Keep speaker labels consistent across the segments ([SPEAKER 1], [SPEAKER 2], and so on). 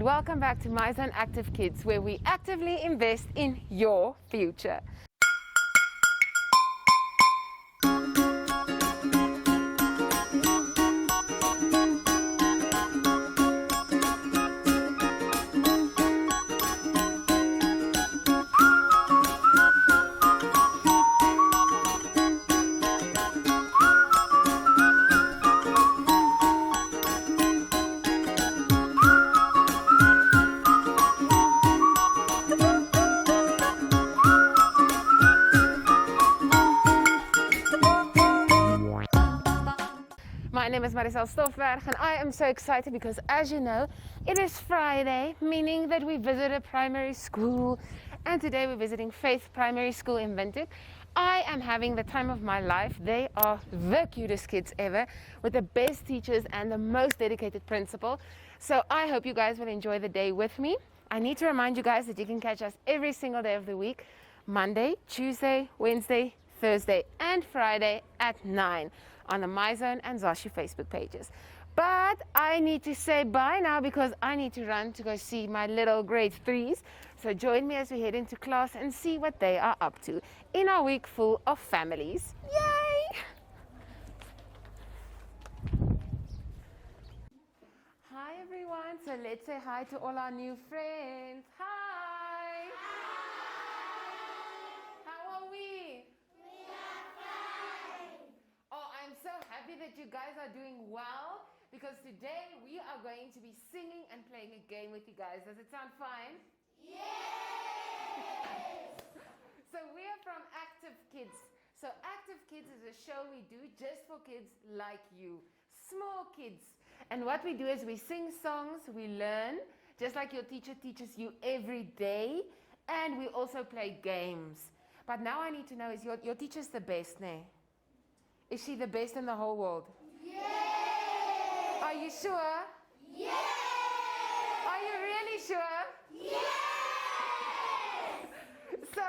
[SPEAKER 1] welcome back to My Zone Active Kids, where we actively invest in your future. My name is Marisel Stoffberg and I am so excited because, as you know, it is Friday, meaning that we visit a primary school, and today we're visiting Faith Primary School in Windhoek. I am having the time of my life. They are the cutest kids ever, with the best teachers and the most dedicated principal. So I hope you guys will enjoy the day with me. I need to remind you guys that you can catch us every single day of the week, Monday, Tuesday, Wednesday, Thursday and Friday at 9 on the My Zone and Zacky Facebook pages. But I need to say bye now because I need to run to go see my little grade 3s. So join me as we head into class and see what they are up to in our week full of families. Yay! Hi everyone, so let's say hi to all our new friends. Hi! How are we? I'm so happy that you guys are doing well, because today we are going to be singing and playing a game with you guys. Does it sound fine? Yes! So we are from Active Kids. So Active Kids is a show we do just for kids like you, small kids. And what we do is we sing songs, we learn, just like your teacher teaches you every day, and we also play games. But now I need to know, is your teacher's the best, ne? Is she the best in the whole world? Yes! Are you sure? Yes! Are you really sure? Yes! So,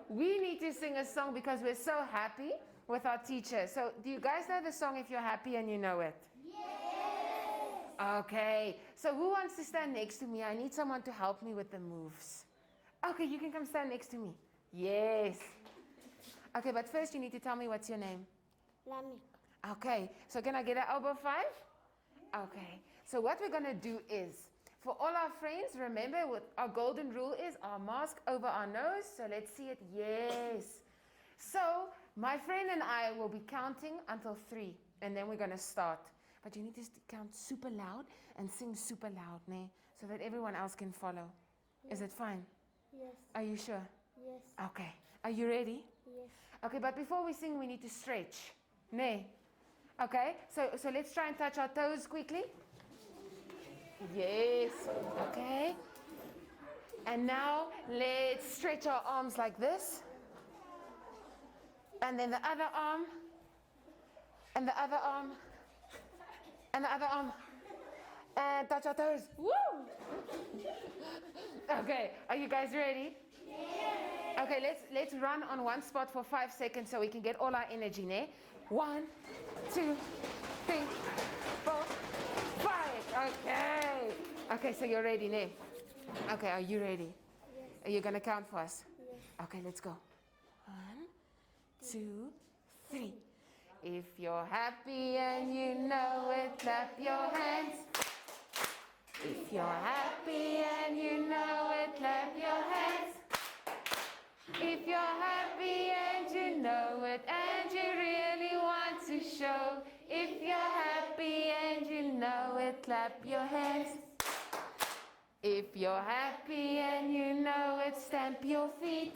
[SPEAKER 1] we need to sing a song because we're so happy with our teacher. So, do you guys know the song if you're happy and you know it? Yes! Okay, so who wants to stand next to me? I need someone to help me with the moves. Okay, you can come stand next to me. Yes. Okay, but first you need to tell me what's your name. Okay, so can I get an elbow 5? Okay, so what we're going to do is, for all our friends, remember what our golden rule is, our mask over our nose. So let's see it. Yes. So my friend and I will be counting until 3, and then we're going to start. But you need to count super loud and sing super loud, ne? So that everyone else can follow. Yes. Is it fine? Yes. Are you sure? Yes. Okay. Are you ready? Yes. Okay, but before we sing, we need to stretch. Ne? Okay, so let's try and touch our toes quickly. Yes. Okay. And now let's stretch our arms like this. And then the other arm. And the other arm. And the other arm. And touch our toes. Woo! Okay, are you guys ready? Yeah. Okay, let's run on one spot for 5 seconds so we can get all our energy, ne? 1, 2, 3, 4, 5. Okay. Okay, so you're ready, ne? Okay, are you ready? Yes. Are you gonna count for us? Yes. Okay, let's go. 1, 2, 3. If you're happy and you know it, clap your hands. If you're happy and you know it, clap your hands. If you're happy and you know it and you really want to show, if you're happy and you know it, clap your hands. If you're happy and you know it, stamp your feet.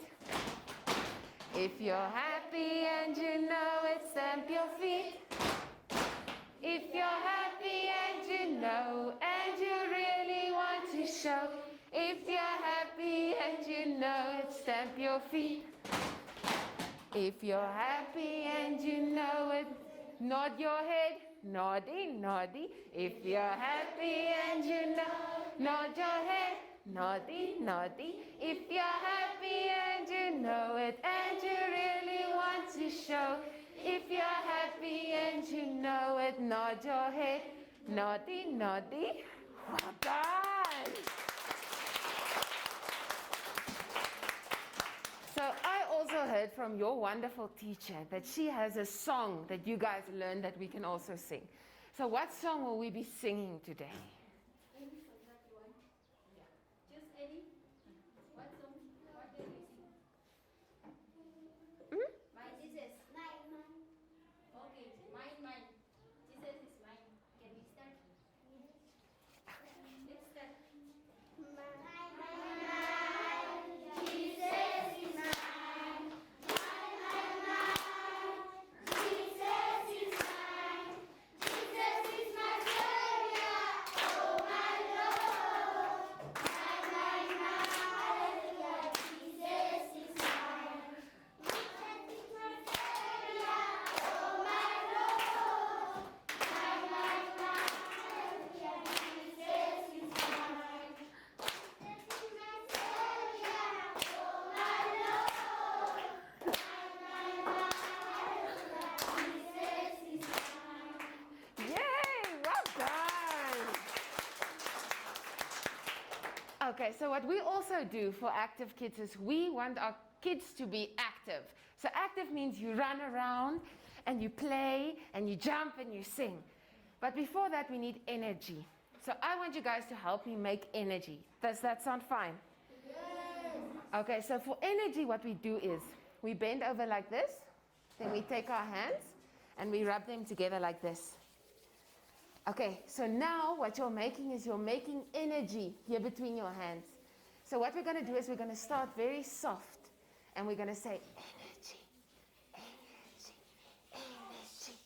[SPEAKER 1] If you're happy and you know it, stamp your feet. If you're happy and you know and you really want to show, if you're happy and you know it, stamp your feet. If you're happy and you know it, nod your head, noddy, noddy. If you're happy and you know, nod your head, noddy, noddy. If you're happy and you know it and you really want to show, if you're happy and you know it, nod your head, noddy, noddy. Well done. So I also heard from your wonderful teacher that she has a song that you guys learned that we can also sing. So what song will we be singing today?
[SPEAKER 2] Any song that you want. Yeah. Just any. What song? What do you sing? My Jesus. Mine. Okay. Mine. Jesus is mine. Can we start? Let's start.
[SPEAKER 1] Okay, so what we also do for active kids is we want our kids to be active. So active means you run around and you play and you jump and you sing. But before that, we need energy. So I want you guys to help me make energy. Does that sound fine?
[SPEAKER 2] Yes.
[SPEAKER 1] Okay, so for energy, what we do is we bend over like this, then we take our hands and we rub them together like this. Okay, so now what you're making is you're making energy here between your hands. So what we're going to do is we're going to start very soft and we're going to say energy, energy, energy,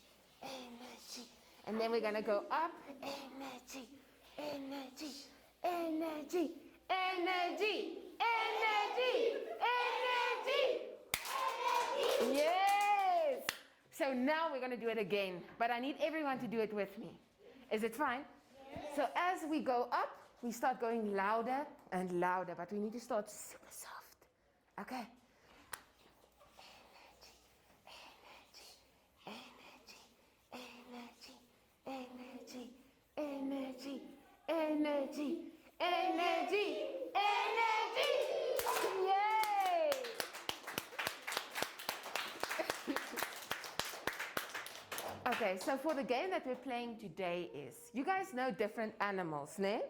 [SPEAKER 1] energy. And then we're going to go up, energy, energy, energy, energy, energy, energy. Yes! So now we're going to do it again, but I need everyone to do it with me. Is it fine? Yes. So as we go up, we start going louder and louder, but we need to start super soft. Okay? Energy, energy, energy, energy, energy, energy, energy. Yay! Okay, so for the game that we're playing today is, you guys know different animals, ne?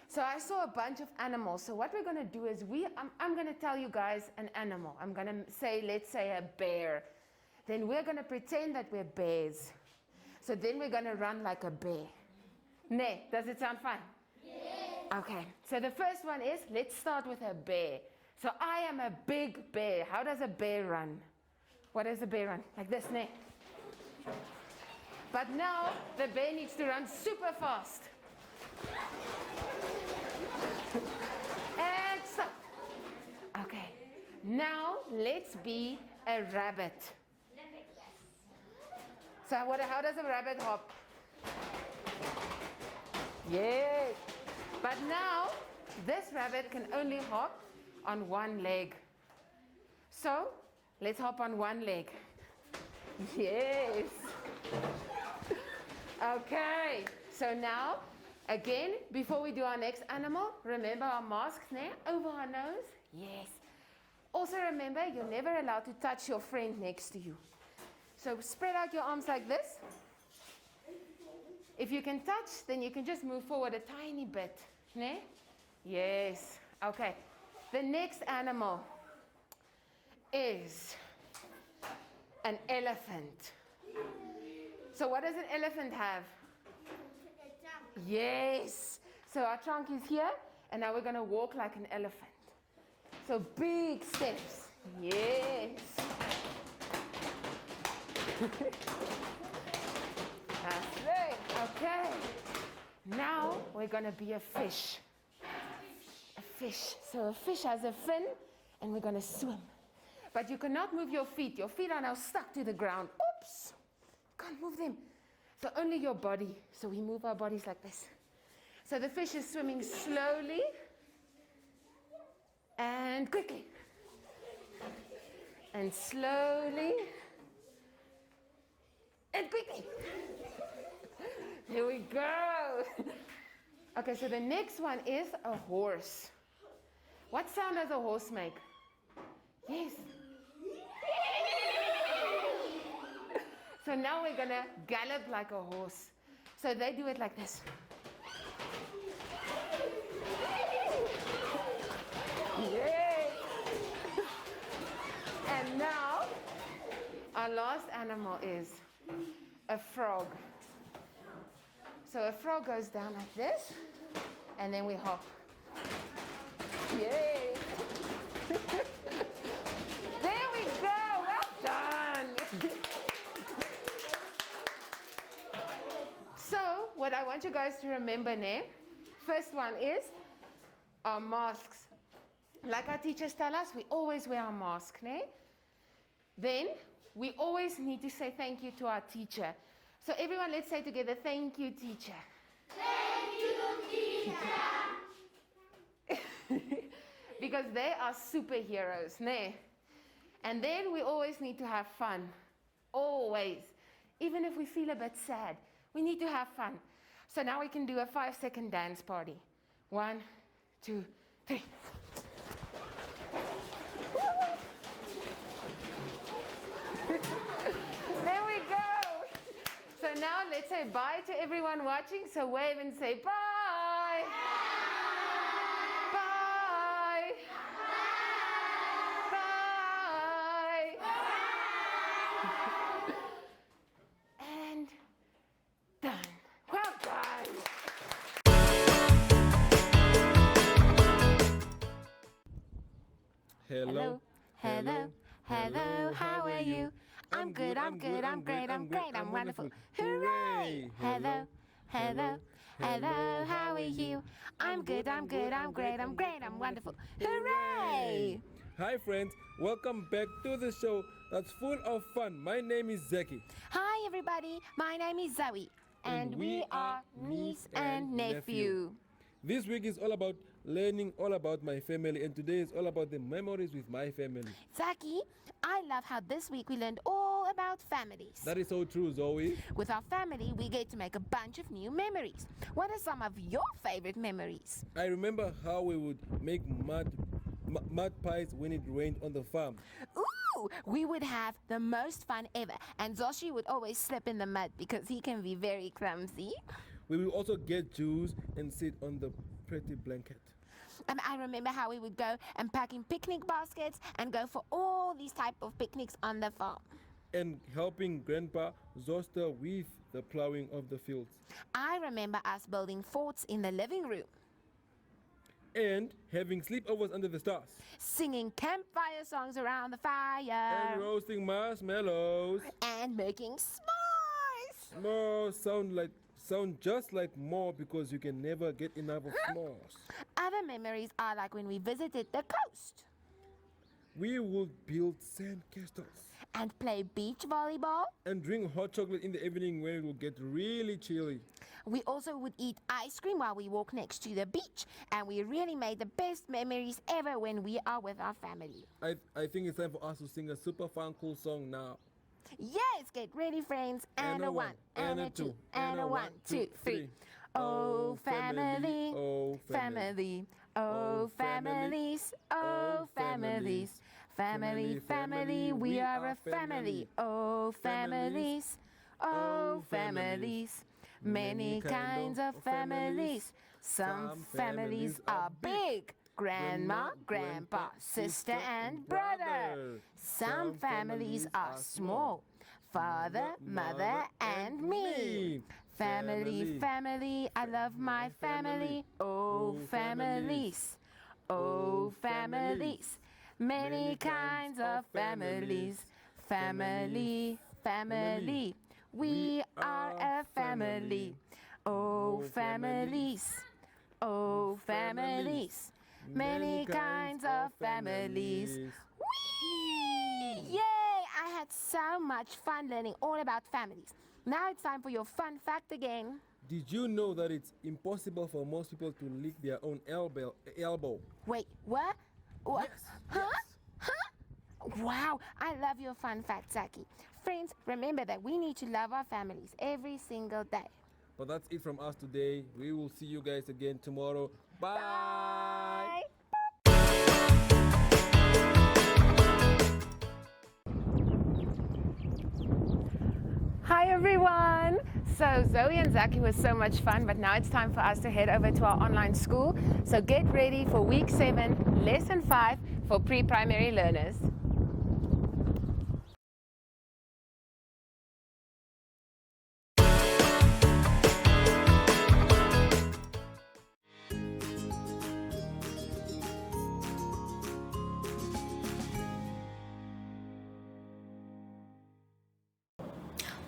[SPEAKER 1] So I saw a bunch of animals. So what we're going to do is I'm going to tell you guys an animal. I'm going to say, let's say a bear. Then we're going to pretend that we're bears. So then we're going to run like a bear. Ne, does it sound fun? Yes. Okay, so the first one is, let's start with a bear. So I am a big bear. How does a bear run? What does a bear run? Like this, ne? But now the bear needs to run super fast. And stop. Okay. Now let's be a rabbit. So how does a rabbit hop? Yes. But now this rabbit can only hop on one leg. So let's hop on one leg. Yes. Okay. So now, again, before we do our next animal, remember our masks there over our nose? Yes. Also remember, you're never allowed to touch your friend next to you. So spread out your arms like this. If you can touch, then you can just move forward a tiny bit. Ne? Yes. Okay. The next animal is an elephant. So what does an elephant have?
[SPEAKER 2] A trunk.
[SPEAKER 1] Yes. So our trunk is here, and now we're going to walk like an elephant. So big steps. Yes. That's right. Okay. Now we're going to be a fish. A fish. So a fish has a fin, and we're going to swim. But you cannot move your feet. Your feet are now stuck to the ground. Oops. Can't move them. So only your body. So we move our bodies like this. So the fish is swimming slowly and quickly. And slowly and quickly. Here we go. Okay, so the next one is a horse. What sound does a horse make? Yes. So now we're gonna gallop like a horse. So they do it like this. Yay! And now our last animal is a frog. So a frog goes down like this, and then we hop. Yay! There we go, well done! So, what I want you guys to remember now, first one is our masks. Like our teachers tell us, we always wear our mask, né? Then, we always need to say thank you to our teacher. So everyone, let's say together, thank you, teacher.
[SPEAKER 2] Thank you, teacher.
[SPEAKER 1] Because they are superheroes, né? And then we always need to have fun. Always. Even if we feel a bit sad, we need to have fun. So now we can do a 5-second dance party. 1, 2, 3. There we go. So now let's say bye to everyone watching. So wave and say bye. Bye. Bye. And done. Well done.
[SPEAKER 3] Hello.
[SPEAKER 1] Hello. Hello. How are you? I'm good. I'm good. I'm great. I'm great. I'm wonderful. Hooray! Hello. Hello. Hello. How are you? I'm good. I'm good. I'm great. I'm great. I'm wonderful. Hooray!
[SPEAKER 3] Hi friends, welcome back to the show that's full of fun. My name is Zacky.
[SPEAKER 1] Hi everybody. My name is Zoe, and we are niece and nephew.
[SPEAKER 3] This week is all about learning all about my family, and today is all about the memories with my family.
[SPEAKER 1] Zacky, I love how this week we learned all about families.
[SPEAKER 3] That is so true, Zoe.
[SPEAKER 1] With our family, we get to make a bunch of new memories. What are some of your favorite memories?
[SPEAKER 3] I remember how we would make mud pies when it rained on the farm.
[SPEAKER 1] Ooh, we would have the most fun ever. And Zoshi would always slip in the mud because he can be very clumsy.
[SPEAKER 3] We will also get juice and sit on the pretty blanket.
[SPEAKER 1] And I remember how we would go and pack in picnic baskets and go for all these type of picnics on the farm.
[SPEAKER 3] And helping Grandpa Zoster with the plowing of the fields.
[SPEAKER 1] I remember us building forts in the living room,
[SPEAKER 3] And having sleepovers under the stars.
[SPEAKER 1] singing campfire songs around the fire,
[SPEAKER 3] And roasting marshmallows.
[SPEAKER 1] and making s'mores.
[SPEAKER 3] S'mores sound just like more because you can never get enough of s'mores.
[SPEAKER 1] Other memories are like when we visited the coast
[SPEAKER 3] We would build sand castles
[SPEAKER 1] and play beach volleyball.
[SPEAKER 3] and drink hot chocolate in the evening when it will get really chilly.
[SPEAKER 1] We also would eat ice cream while we walk next to the beach, and we really made the best memories ever when we are with our family.
[SPEAKER 3] I think it's time for us to sing a super fun cool song now.
[SPEAKER 1] Yes, get ready, friends. And a 1, and a 2, and a 1, 2, 3. Oh, family,
[SPEAKER 3] oh,
[SPEAKER 1] family, oh, families, oh, families. Family, family, we are a family. Oh, families, oh, families. Many kinds of families. Some families are big. Grandma, grandpa, sister, and brother. Some families are small. Father, mother, and me. Family, family, I love my family. Oh, families. Oh, families. Many kinds of families. Family, family. We are a family. Oh, families. Oh, families. Many kinds of families. Whee! Yay! I had so much fun learning all about families. Now it's time for your fun fact again.
[SPEAKER 3] Did you know that it's impossible for most people to lick their own elbow?
[SPEAKER 1] Wait, what? What?
[SPEAKER 3] Yes,
[SPEAKER 1] Huh?
[SPEAKER 3] yes.
[SPEAKER 1] Huh? Wow, I love your fun fact, Zacky. Friends, remember that we need to love our families every single day.
[SPEAKER 3] But that's it from us today. We will see you guys again tomorrow. Bye.
[SPEAKER 1] Bye. Hi everyone! So Zoe and Zacky was so much fun, but now it's time for us to head over to our online school. So get ready for week 7, lesson 5 for pre-primary learners.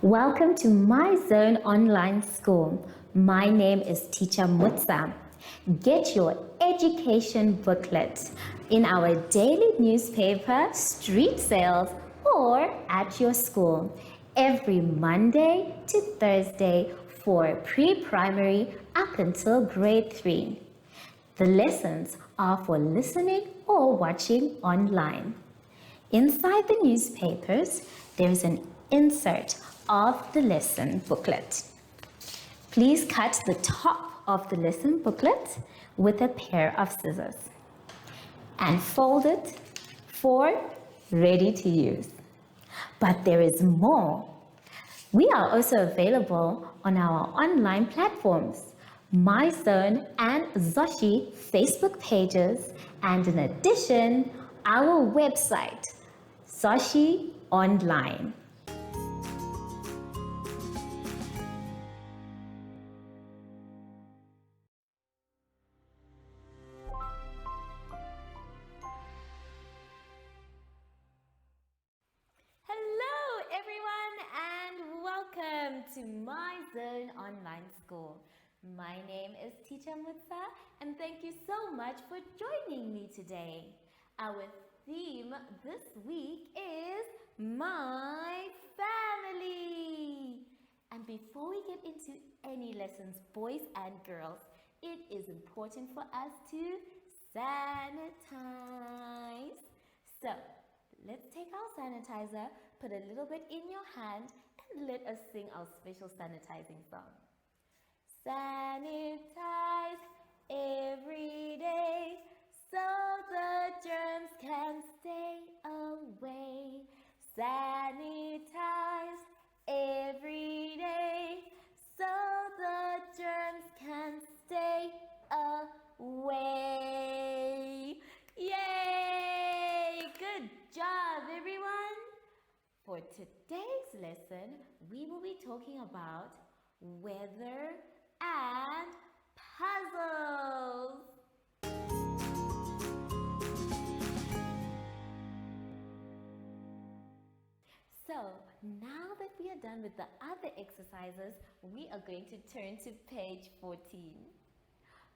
[SPEAKER 4] Welcome to My Zone Online School. My name is Teacher Mutsa. Get your education booklet in our daily newspaper, street sales, or at your school every Monday to Thursday for pre-primary up until grade 3. The lessons are for listening or watching online. Inside the newspapers, there is an insert of the lesson booklet. Please cut the top of the lesson booklet with a pair of scissors and fold it for ready to use. But there is more. We are also available on our online platforms, MyZone and Zoshi Facebook pages, and in addition, our website, Zoshi Online. Hello everyone and welcome to My Zone Online School. My name is Teacher Mutsa and thank you so much for joining me today. Our theme this week is My Family. And before we get into any lessons, boys and girls, it is important for us to sanitize. So, let's take our sanitizer, put a little bit in your hand, and let us sing our special sanitizing song. Sanitize every day so the germs can stay away. Sanitize every day so the germs can stay away. Yay! Good job, everyone! For today's lesson, we will be talking about weather and puzzles. So, now that we are done with the other exercises, we are going to turn to page 14.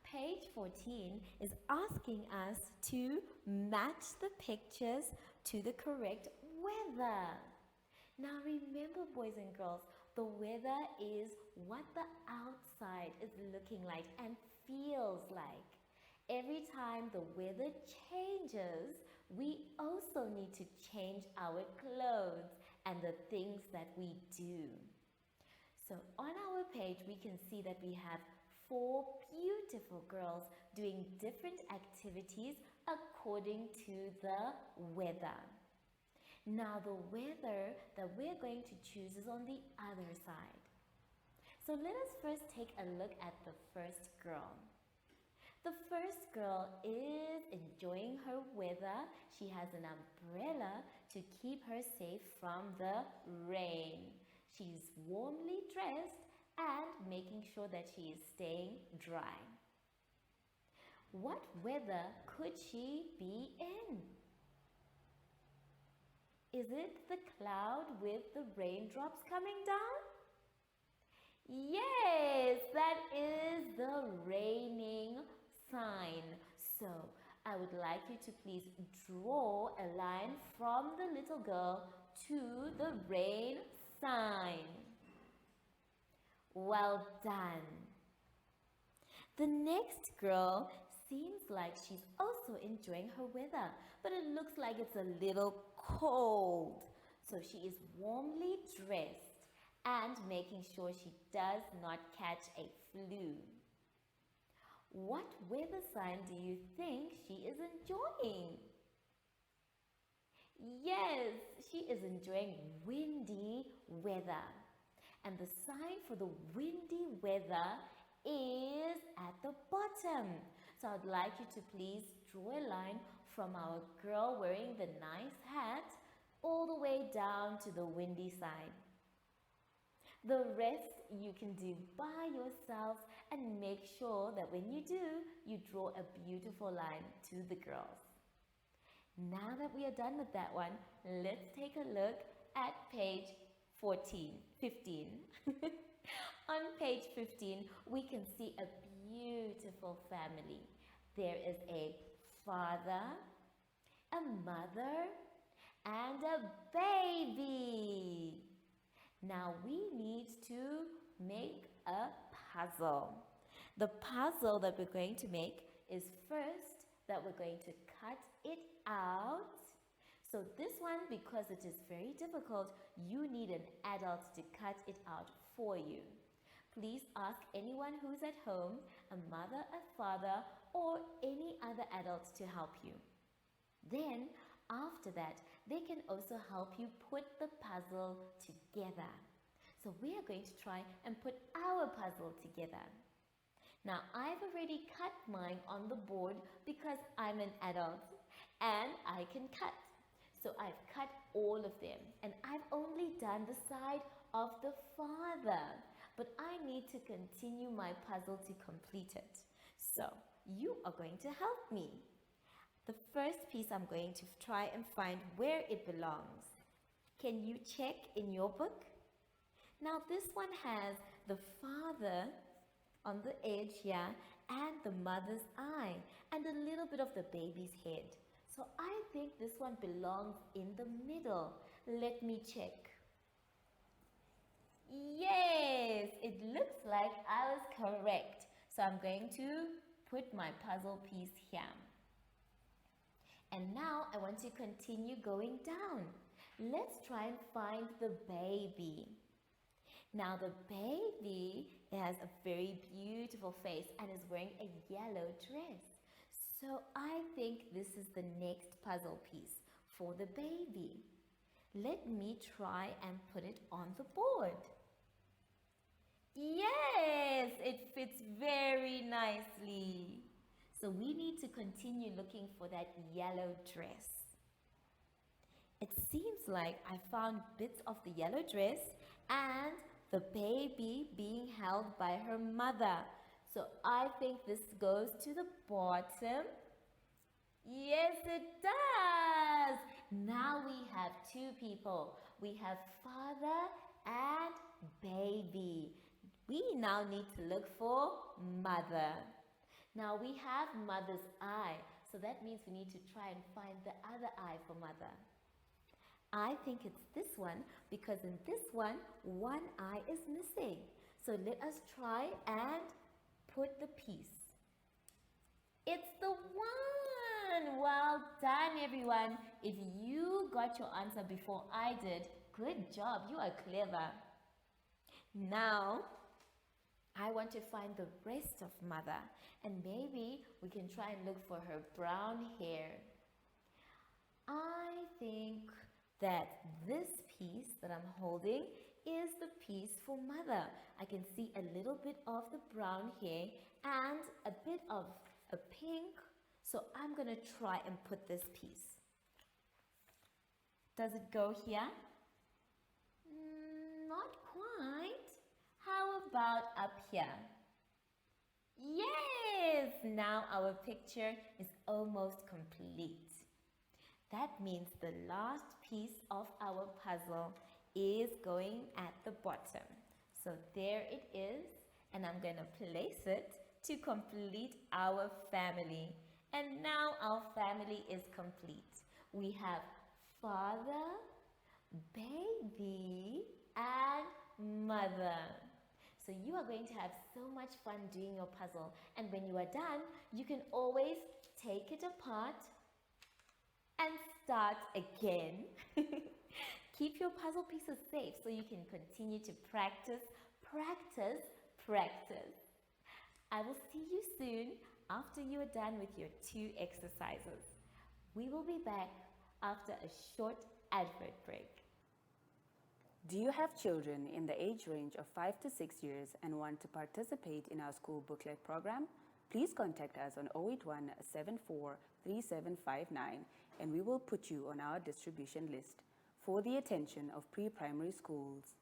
[SPEAKER 4] Page 14 is asking us to match the pictures to the correct weather. Now remember, boys and girls, the weather is what the outside is looking like and feels like. Every time the weather changes, we also need to change our clothes and the things that we do. So on our page, we can see that we have 4 beautiful girls doing different activities according to the weather. Now the weather that we're going to choose is on the other side. So let us first take a look at the first girl. The first girl is enjoying her weather. She has an umbrella to keep her safe from the rain. She's warmly dressed and making sure that she is staying dry. What weather could she be in? Is it the cloud with the raindrops coming down? Yes, that is the raining sign. So, I would like you to please draw a line from the little girl to the rain sign. Well done. The next girl seems like she's also enjoying her weather, but it looks like it's a little cold. So she is warmly dressed and making sure she does not catch a flu. What weather sign do you think she is enjoying? Yes, she is enjoying windy weather. And the sign for the windy weather is at the bottom. So I'd like you to please draw a line from our girl wearing the nice hat all the way down to the windy side. The rest you can do by yourself, and make sure that when you do, you draw a beautiful line to the girls. Now that we are done with that one, let's take a look at page 15. On page 15, we can see a beautiful family. There is a father, a mother, and a baby. Now we need to make a puzzle. The puzzle that we're going to make is first that we're going to cut it out. So this one, because it is very difficult, you need an adult to cut it out for you. Please ask anyone who's at home, a mother, a father, or any other adult to help you. Then, after that, they can also help you put the puzzle together. So we are going to try and put our puzzle together. Now, I've already cut mine on the board because I'm an adult and I can cut. So I've cut all of them, and I've only done the side of the father, but I need to continue my puzzle to complete it. So you are going to help me. The first piece, I'm going to try and find where it belongs. Can you check in your book? Now this one has the father on the edge here and the mother's eye and a little bit of the baby's head. So I think this one belongs in the middle. Let me check. Yes, it looks like I was correct. So I'm going to put my puzzle piece here. And now I want to continue going down. Let's try and find the baby. Now the baby has a very beautiful face and is wearing a yellow dress. So I think this is the next puzzle piece for the baby. Let me try and put it on the board. Yes, it fits very nicely. So we need to continue looking for that yellow dress. It seems like I found bits of the yellow dress and the baby being held by her mother. So I think this goes to the bottom. Yes, it does. Now we have two people. We have father and baby. We now need to look for mother. Now we have mother's eye. So that means we need to try and find the other eye for mother. I think it's this one because in this one eye is missing. So let us try and put the piece. It's the one! Well done, everyone. If you got your answer before I did, good job. You are clever. Now, I want to find the rest of mother, and maybe we can try and look for her brown hair. I think that this piece that I'm holding is the piece for mother. I can see a little bit of the brown hair and a bit of a pink. So I'm going to try and put this piece. Does it go here? Not quite. How about up here? Yes! Now our picture is almost complete. That means the last piece of our puzzle is going at the bottom. So there it is, and I'm going to place it to complete our family. And now our family is complete. We have father, baby, and mother. So you are going to have so much fun doing your puzzle. And when you are done, you can always take it apart and start again. Keep your puzzle pieces safe so you can continue to practice, practice, practice. I will see you soon after you are done with your 2 exercises. We will be back after a short advert break.
[SPEAKER 5] Do you have children in the age range of 5 to 6 years and want to participate in our school booklet program? Please contact us on 081 74 3759 and we will put you on our distribution list for the attention of pre-primary schools.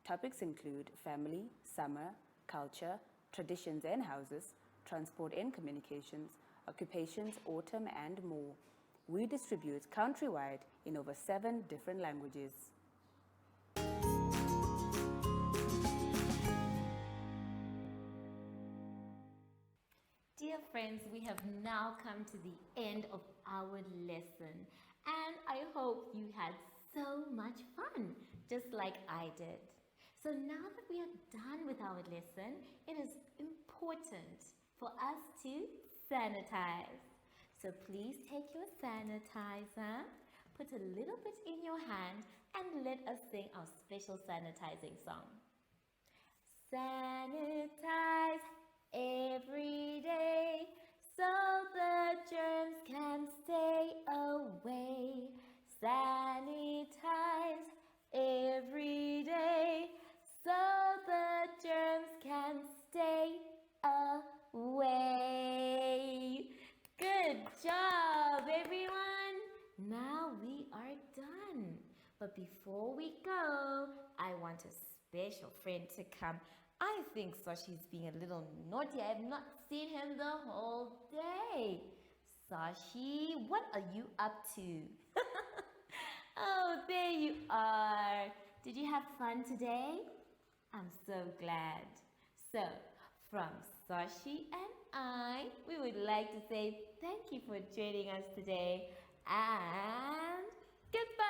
[SPEAKER 5] Topics include family, summer, culture, traditions and houses, transport and communications, occupations, autumn and more. We distribute countrywide in over 7 different languages.
[SPEAKER 4] Dear friends, we have now come to the end of our lesson and I hope you had so much fun, just like I did. So now that we are done with our lesson, it is important for us to sanitize. So please take your sanitizer, put a little bit in your hand and let us sing our special sanitizing song. Sanitize every day so the germs can stay away. Sanitize every day so the germs can stay away. Good job, everyone. Now we are done. But before we go, I want a special friend to come. I think Sashi's being a little naughty. I have not seen him the whole day. Sashi, what are you up to? Oh, there you are. Did you have fun today? I'm so glad. So, from Sashi and I, we would like to say thank you for joining us today and goodbye.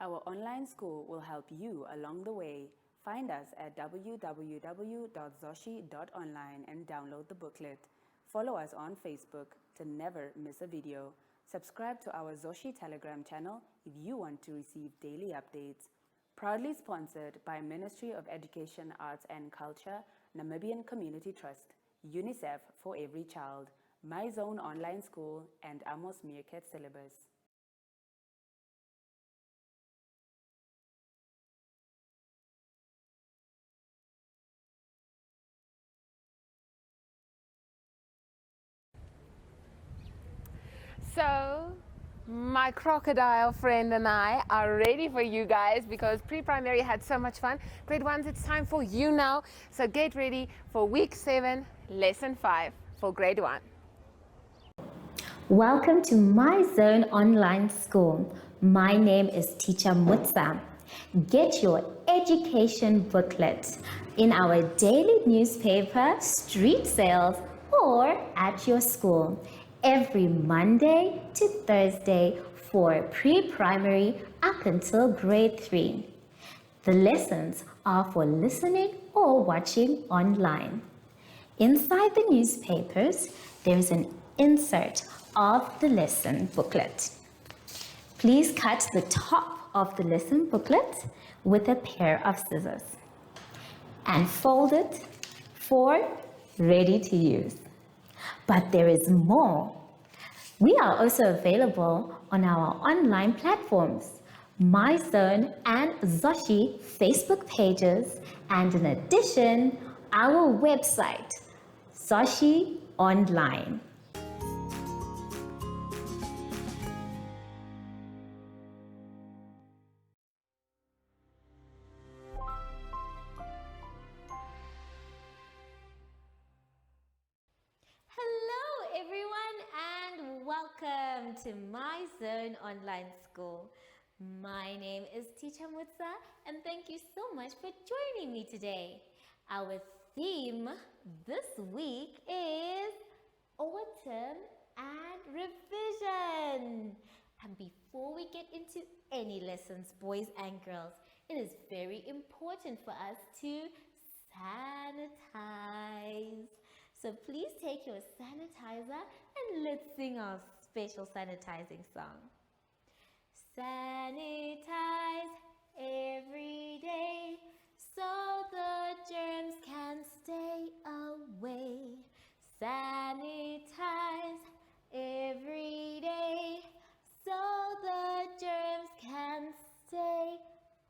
[SPEAKER 5] Our online school will help you along the way. Find us at www.zoshi.online and download the booklet. Follow us on Facebook to never miss a video. Subscribe to our Zoshi Telegram channel if you want to receive daily updates. Proudly sponsored by Ministry of Education, Arts and Culture, Namibian Community Trust, UNICEF for Every Child, My Zone Online School and Amos Meerkat Syllabus.
[SPEAKER 1] So, my crocodile friend and I are ready for you guys because pre-primary had so much fun. Grade 1s, it's time for you now. So get ready for week 7, lesson 5 for grade 1.
[SPEAKER 4] Welcome to My Zone Online School. My name is Teacher Mutsa. Get your education booklet in our daily newspaper, street sales, or at your school every Monday to Thursday for pre-primary up until grade 3. The lessons are for listening or watching online. Inside the newspapers, there is an insert of the lesson booklet. Please cut the top of the lesson booklet with a pair of scissors and fold it for ready to use. But there is more. We are also available on our online platforms, MyZone and Zoshi Facebook pages, and in addition, our website, Zoshi Online. Hello everyone and welcome to My Zone Online School. My name is Teacher Mutsa and thank you so much for joining me today. Our theme this week is autumn and revision. And before we get into any lessons, boys and girls, it is very important for us to sanitize. So please take your sanitizer and let's sing our special sanitizing song. Sanitize every day so the germs can stay away. Sanitize every day so the germs can stay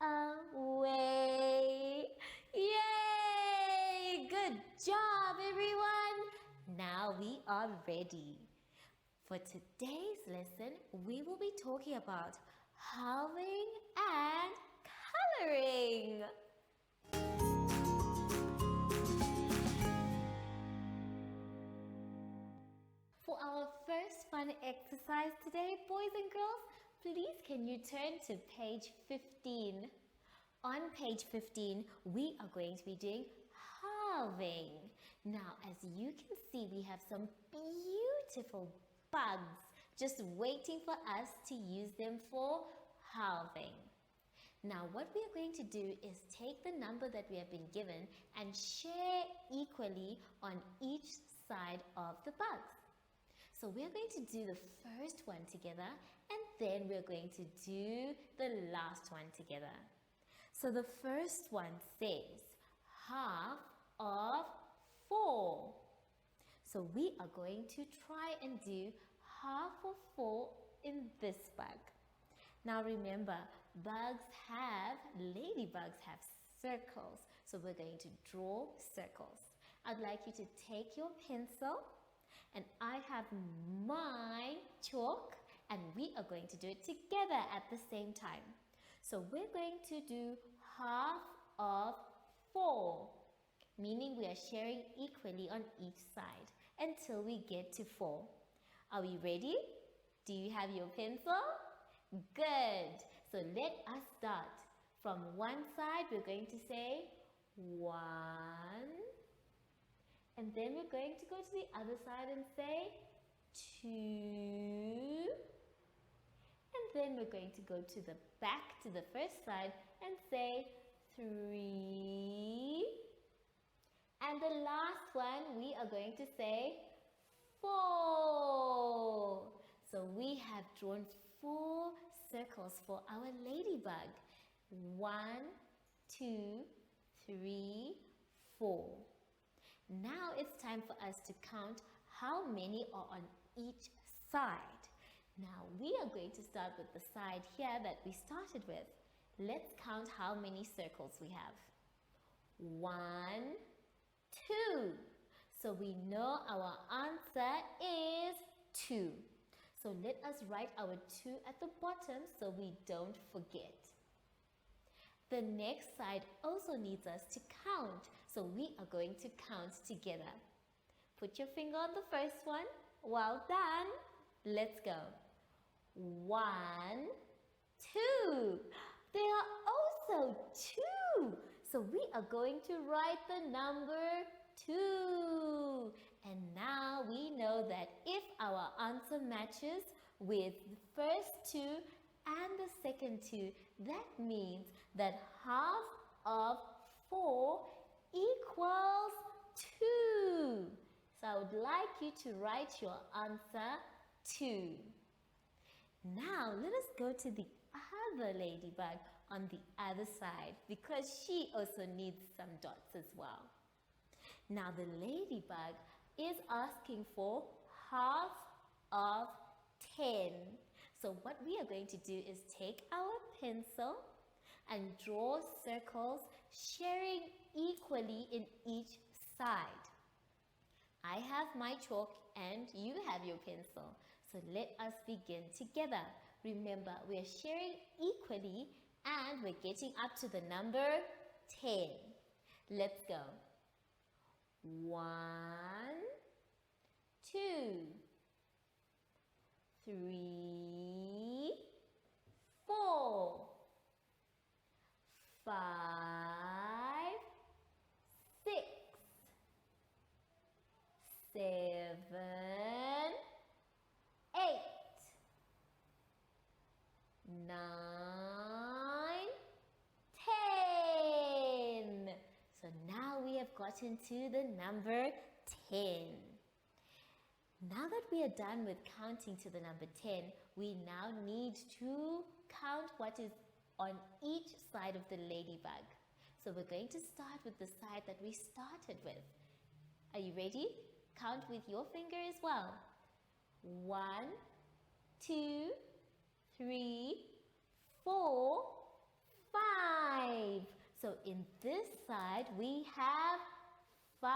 [SPEAKER 4] away. Yay! Good job, everyone! Now we are ready. For today's lesson, we will be talking about halving and coloring. For our first fun exercise today, boys and girls, please can you turn to page 15. On page 15, we are going to be doing halving. Now, as you can see, we have some beautiful bugs just waiting for us to use them for halving. Now, what we are going to do is take the number that we have been given and share equally on each side of the bugs. So we're going to do the first one together and then we're going to do the last one together. So the first one says half of 4. So we are going to try and do half of 4 in this bug. Now remember, ladybugs have circles. So we're going to draw circles. I'd like you to take your pencil and I have my chalk and we are going to do it together at the same time. So we're going to do half of 4, meaning we are sharing equally on each side until we get to 4. Are we ready? Do you have your pencil? Good. So let us start. From one side, we're going to say 1. And then we're going to go to the other side and say 2. And then we're going to go to the back to the first side and say 3. And the last one, we are going to say 4. So we have drawn 4 circles for our ladybug. 1, 2, 3, 4. Now it's time for us to count how many are on each side. Now we are going to start with the side here that we started with. Let's count how many circles we have. 1, 2. So we know our answer is 2. So let us write our 2 at the bottom so we don't forget. The next side also needs us to count, so we are going to count together. Put your finger on the first one. Well done. Let's go. 1, 2. There are also 2. So we are going to write the number 2. And now we know that if our answer matches with the first 2 and the second 2, that means that half of 4 equals 2. So I would like you to write your answer 2. Now let us go to the other ladybug on the other side because she also needs some dots as well. Now the ladybug is asking for half of 10. So what we are going to do is take our pencil and draw circles sharing equally in each side. I have my chalk and you have your pencil. So let us begin together. Remember, we are sharing equally and we're getting up to the number 10. Let's go. 1, 2, 3, 4, 5, 6, 7, 8, 9, 10. So now we have gotten to the number 10. Now that we are done with counting to the number 10, we now need to count what is on each side of the ladybug. So we're going to start with the side that we started with. Are you ready? Count with your finger as well. 1, 2, 3, 4, 5. So in this side we have 5.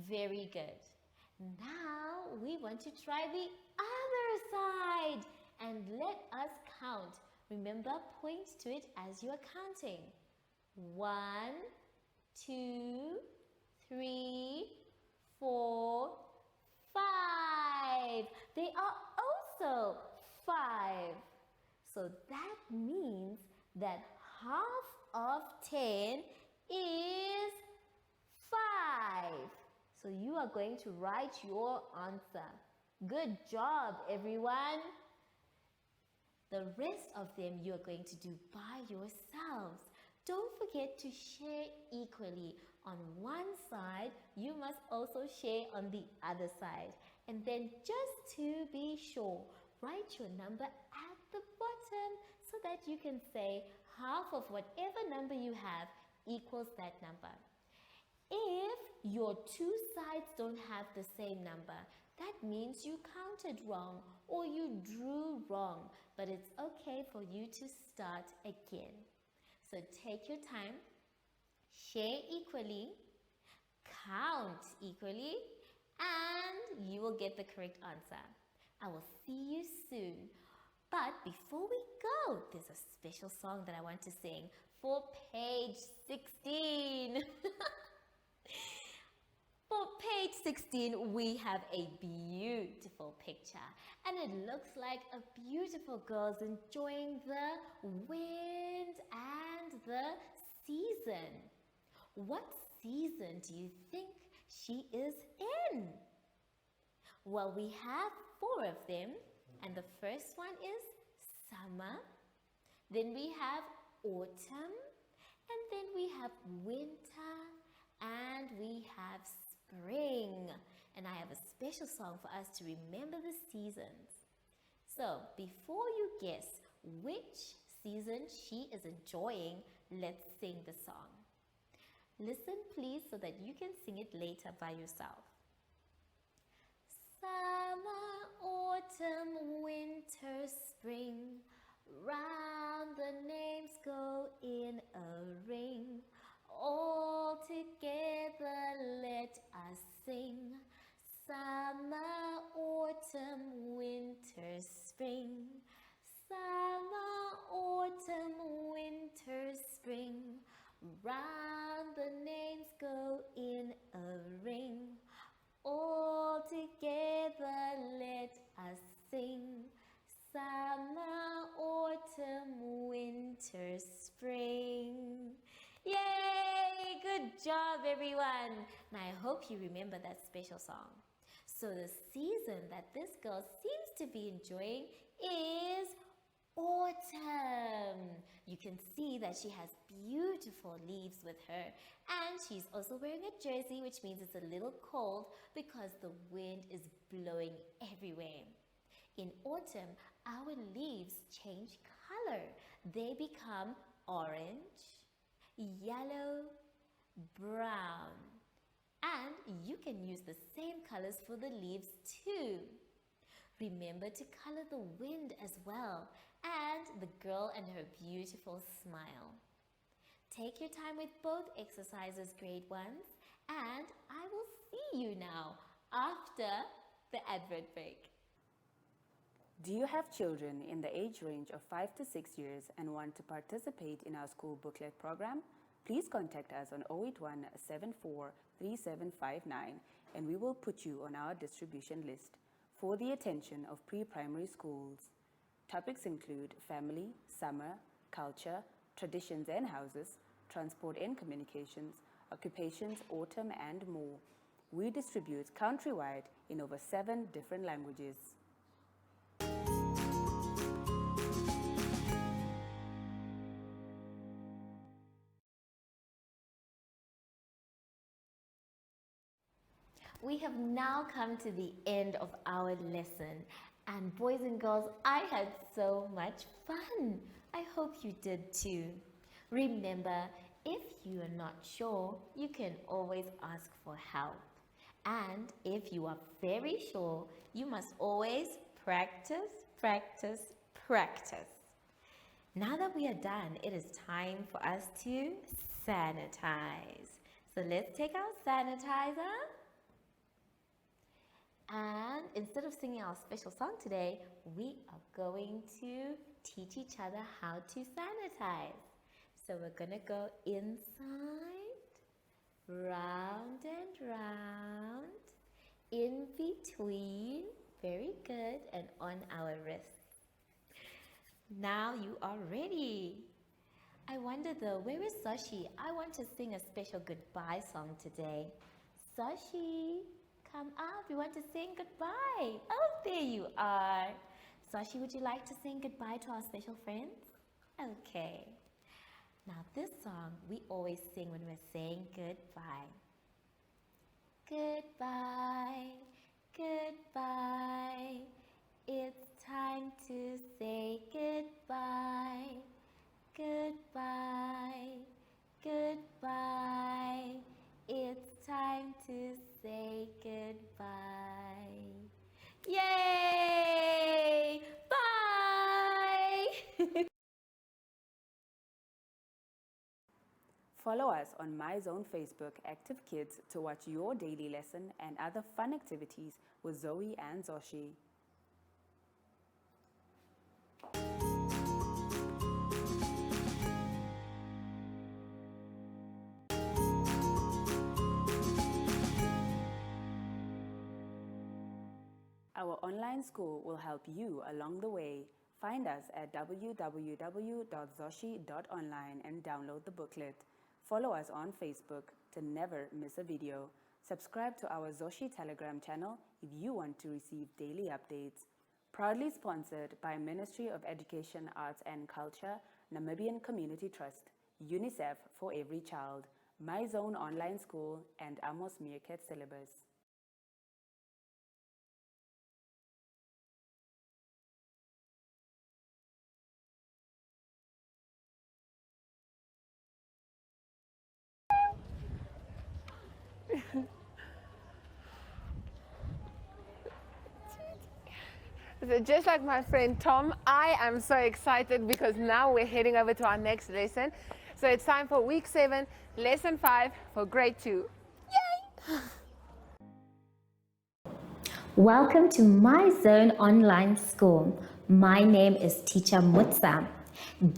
[SPEAKER 4] Very good. Now we want to try the other side and let us count. Remember, point to it as you are counting. 1, 2, 3, 4, 5. They are also 5. So that means that half of 10 is 5. So you are going to write your answer. Good job, everyone. The rest of them you are going to do by yourselves. Don't forget to share equally. On one side, you must also share on the other side. And then just to be sure, write your number at the bottom so that you can say half of whatever number you have equals that number. If your two sides don't have the same number, that means you counted wrong or you drew wrong, but it's okay for you to start again. So take your time, share equally, count equally, and you will get the correct answer. I will see you soon. But before we go, there's a special song that I want to sing for page 16. For page 16, we have a beautiful picture, and it looks like a beautiful girl's enjoying the wind and the season. What season do you think she is in? Well, we have 4 of them, and the first one is summer, then we have autumn, and then we have winter, and we have spring. And I have a special song for us to remember the seasons. So before you guess which season she is enjoying, let's sing the song. Listen please so that you can sing it later by yourself. Summer, autumn, winter, spring, round the names go in a ring. All together let us sing. Summer, autumn, winter, spring. Summer, autumn, winter, spring. Round the names go in a ring. All together let us sing. Summer, autumn, winter, spring. Yay! Good job, everyone. Now, I hope you remember that special song. So the season that this girl seems to be enjoying is autumn. You can see that she has beautiful leaves with her, and she's also wearing a jersey, which means it's a little cold because the wind is blowing everywhere. In autumn, our leaves change color. They become orange, yellow, brown. And you can use the same colors for the leaves too. Remember to color the wind as well, and the girl and her beautiful smile. Take your time with both exercises, grade 1s, and I will see you now after the advert break.
[SPEAKER 5] Do you have children in the age range of 5 to 6 years and want to participate in our school booklet program? Please contact us on 081 74 3759 and we will put you on our distribution list for the attention of pre-primary schools. Topics include family, summer, culture, traditions and houses, transport and communications, occupations, autumn and more. We distribute countrywide in over 7 different languages.
[SPEAKER 4] We have now come to the end of our lesson, and boys and girls, I had so much fun. I hope you did too. Remember, if you are not sure, you can always ask for help. And if you are very sure, you must always practice, practice, practice. Now that we are done, it is time for us to sanitize. So let's take our sanitizer. And instead of singing our special song today, we are going to teach each other how to sanitize. So we're going to go inside, round and round, in between, very good, and on our wrists. Now you are ready. I wonder though, where is Sashi? I want to sing a special goodbye song today. Sashi, come up. We want to sing goodbye. Oh, there you are. Sashi, would you like to sing goodbye to our special friends? Okay. Now this song we always sing when we're saying goodbye. Goodbye, goodbye. It's time to say goodbye. Goodbye, goodbye. It's time to say goodbye. Yay! Bye!
[SPEAKER 5] Follow us on My Zone Facebook Active Kids to watch your daily lesson and other fun activities with Zoe and Zacky. Our online school will help you along the way. Find us at www.zoshi.online and download the booklet. Follow us on Facebook to never miss a video. Subscribe to our Zacky Telegram channel if you want to receive daily updates. Proudly sponsored by Ministry of Education, Arts and Culture, Namibian Community Trust, UNICEF for Every Child, My Zone Online School, and Amos Meerkat Syllabus.
[SPEAKER 1] So just like my friend Tom, I am so excited because now we're heading over to our next lesson. So it's time for week 7, lesson 5 for grade 2. Yay!
[SPEAKER 4] Welcome to My Zone Online School. My name is Teacher Mutsa.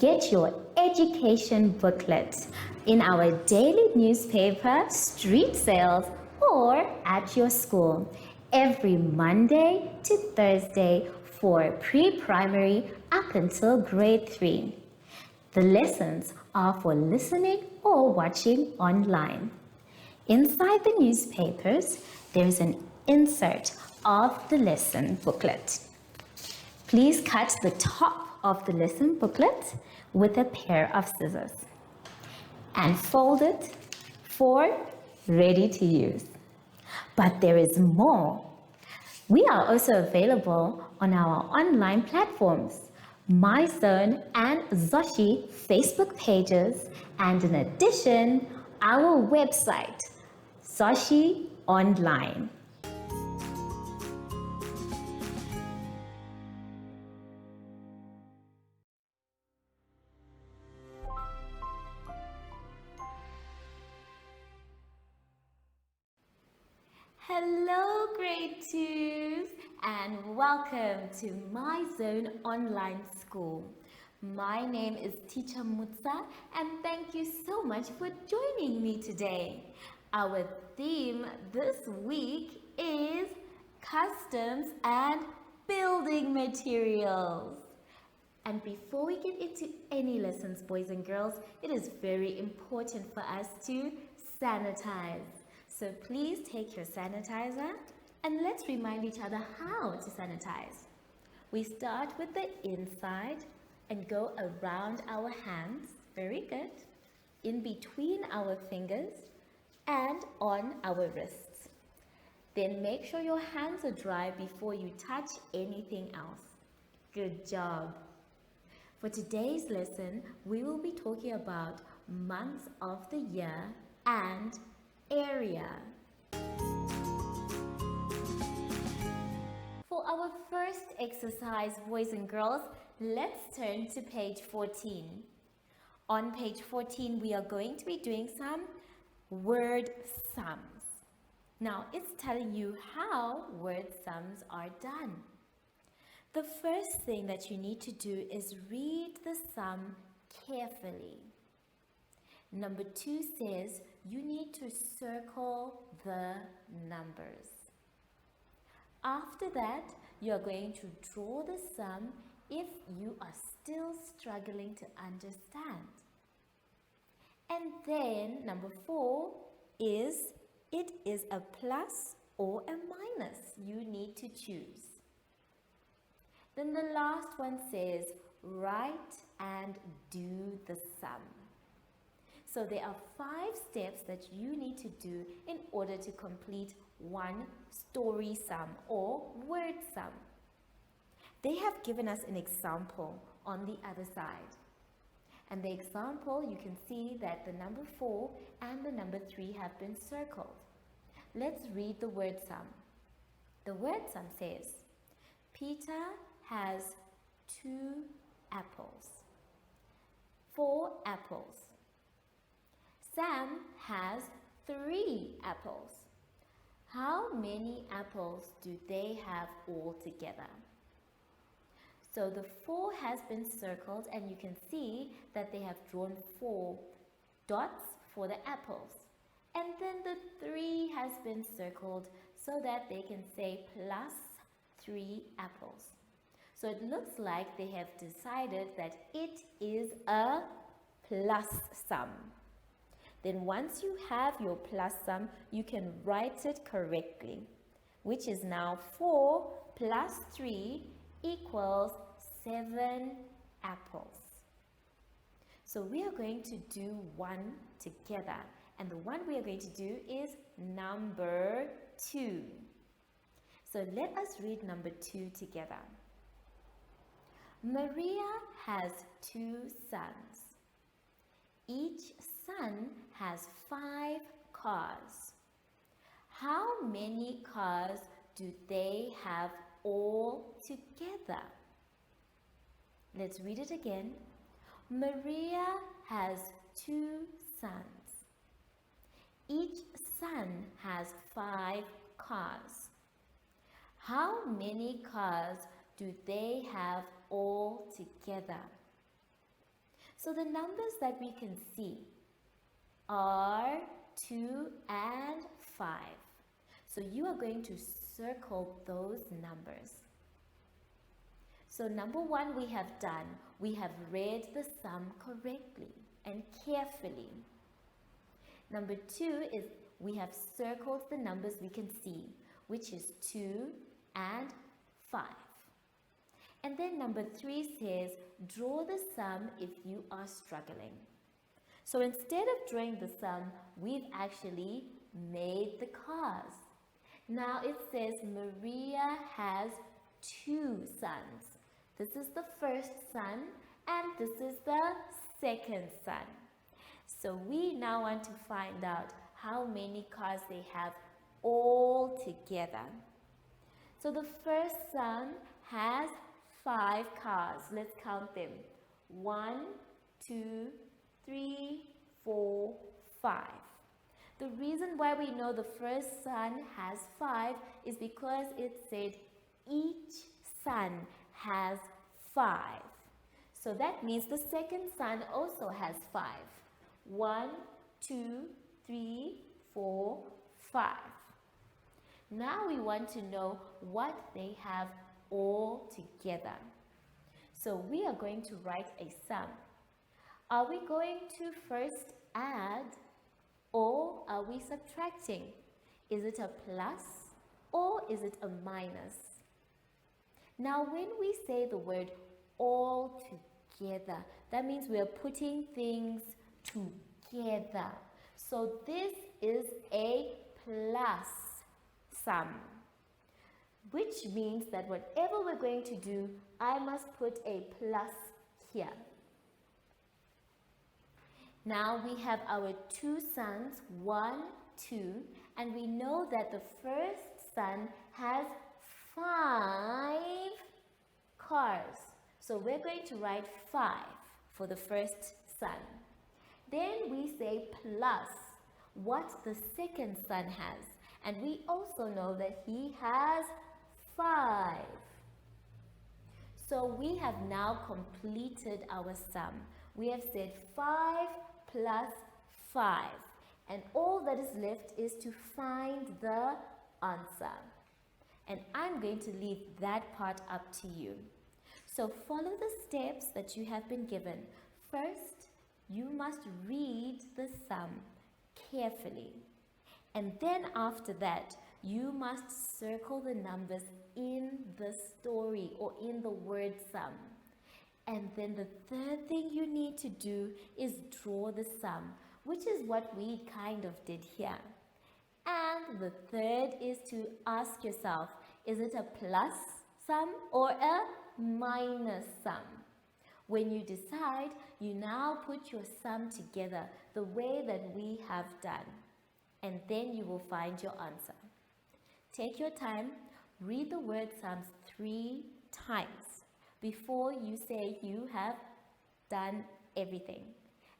[SPEAKER 4] Get your education booklet in our daily newspaper, street sales, or at your school every Monday to Thursday for pre-primary up until grade 3. The lessons are for listening or watching online. Inside the newspapers, there is an insert of the lesson booklet. Please cut the top of the lesson booklet with a pair of scissors and fold it for ready to use. But there is more. We are also available on our online platforms, My Zone and Zacky Facebook pages, and in addition, our website, Zacky Online. Hello grade 2s and welcome to My Zone Online School. My name is Teacher Mutsa and thank you so much for joining me today. Our theme this week is customs and building materials. And before we get into any lessons, boys and girls, it is very important for us to sanitize. So please take your sanitizer and let's remind each other how to sanitize. We start with the inside and go around our hands, very good, in between our fingers and on our wrists. Then make sure your hands are dry before you touch anything else. Good job. For today's lesson, we will be talking about months of the year, and area. For our first exercise, boys and girls, let's turn to page 14. On page 14, we are going to be doing some word sums. Now, it's telling you how word sums are done. The first thing that you need to do is read the sum carefully. Number 2 says you need to circle the numbers. After that, you are going to draw the sum if you are still struggling to understand. And then number 4 is it is a plus or a minus. You need to choose. Then the last one says write and do the sum. So there are 5 steps that you need to do in order to complete one story sum or word sum. They have given us an example on the other side. And the example, you can see that the number 4 and the number 3 have been circled. Let's read the word sum. The word sum says, Peter has 2 apples. 4 apples. Sam has 3 apples. How many apples do they have all together? So the 4 has been circled and you can see that they have drawn 4 dots for the apples. And then the 3 has been circled so that they can say plus 3 apples. So it looks like they have decided that it is a plus sum. Then once you have your plus sum, you can write it correctly, which is now 4 plus 3 equals 7 apples. So we are going to do one together, and the one we are going to do is number 2. So let us read number 2 together. Maria has 2 sons. Each son has 5 cars. How many cars do they have all together? Let's read it again. Maria has 2 sons. Each son has 5 cars. How many cars do they have all together? So the numbers that we can see are 2 and 5. So you are going to circle those numbers. So number 1 we have done. We have read the sum correctly and carefully. Number 2 is we have circled the numbers we can see, which is 2 and 5. And then number 3 says, draw the sum if you are struggling. So instead of drawing the sum, we've actually made the cars. Now it says Maria has 2 sons. This is the first son and this is the second son. So we now want to find out how many cars they have all together. So the first son has 5 cars. Let's count them. 1, 2, 3, 4, 5. The reason why we know the first son has 5 is because it said each son has 5. So that means the second son also has 5. 1, 2, 3, 4, 5. Now we want to know what they have all together. So we are going to write a sum. Are we going to first add or are we subtracting? Is it a plus or is it a minus? Now when we say the word all together, that means we are putting things together. So this is a plus sum, which means that whatever we're going to do, I must put a plus here. Now we have our two sons, 1, 2, and we know that the first son has 5 cars. So we're going to write 5 for the first son. Then we say plus what the second son has. And we also know that he has 5. So we have now completed our sum. We have said 5 plus 5. And all that is left is to find the answer. And I'm going to leave that part up to you. So follow the steps that you have been given. First, you must read the sum carefully. And then after that, you must circle the numbers in the story or in the word sum. And then the third thing you need to do is draw the sum, which is what we kind of did here. And the third is to ask yourself, is it a plus sum or a minus sum? When you decide, you now put your sum together the way that we have done. And then you will find your answer. Take your time, read the word sums 3 times before you say you have done everything.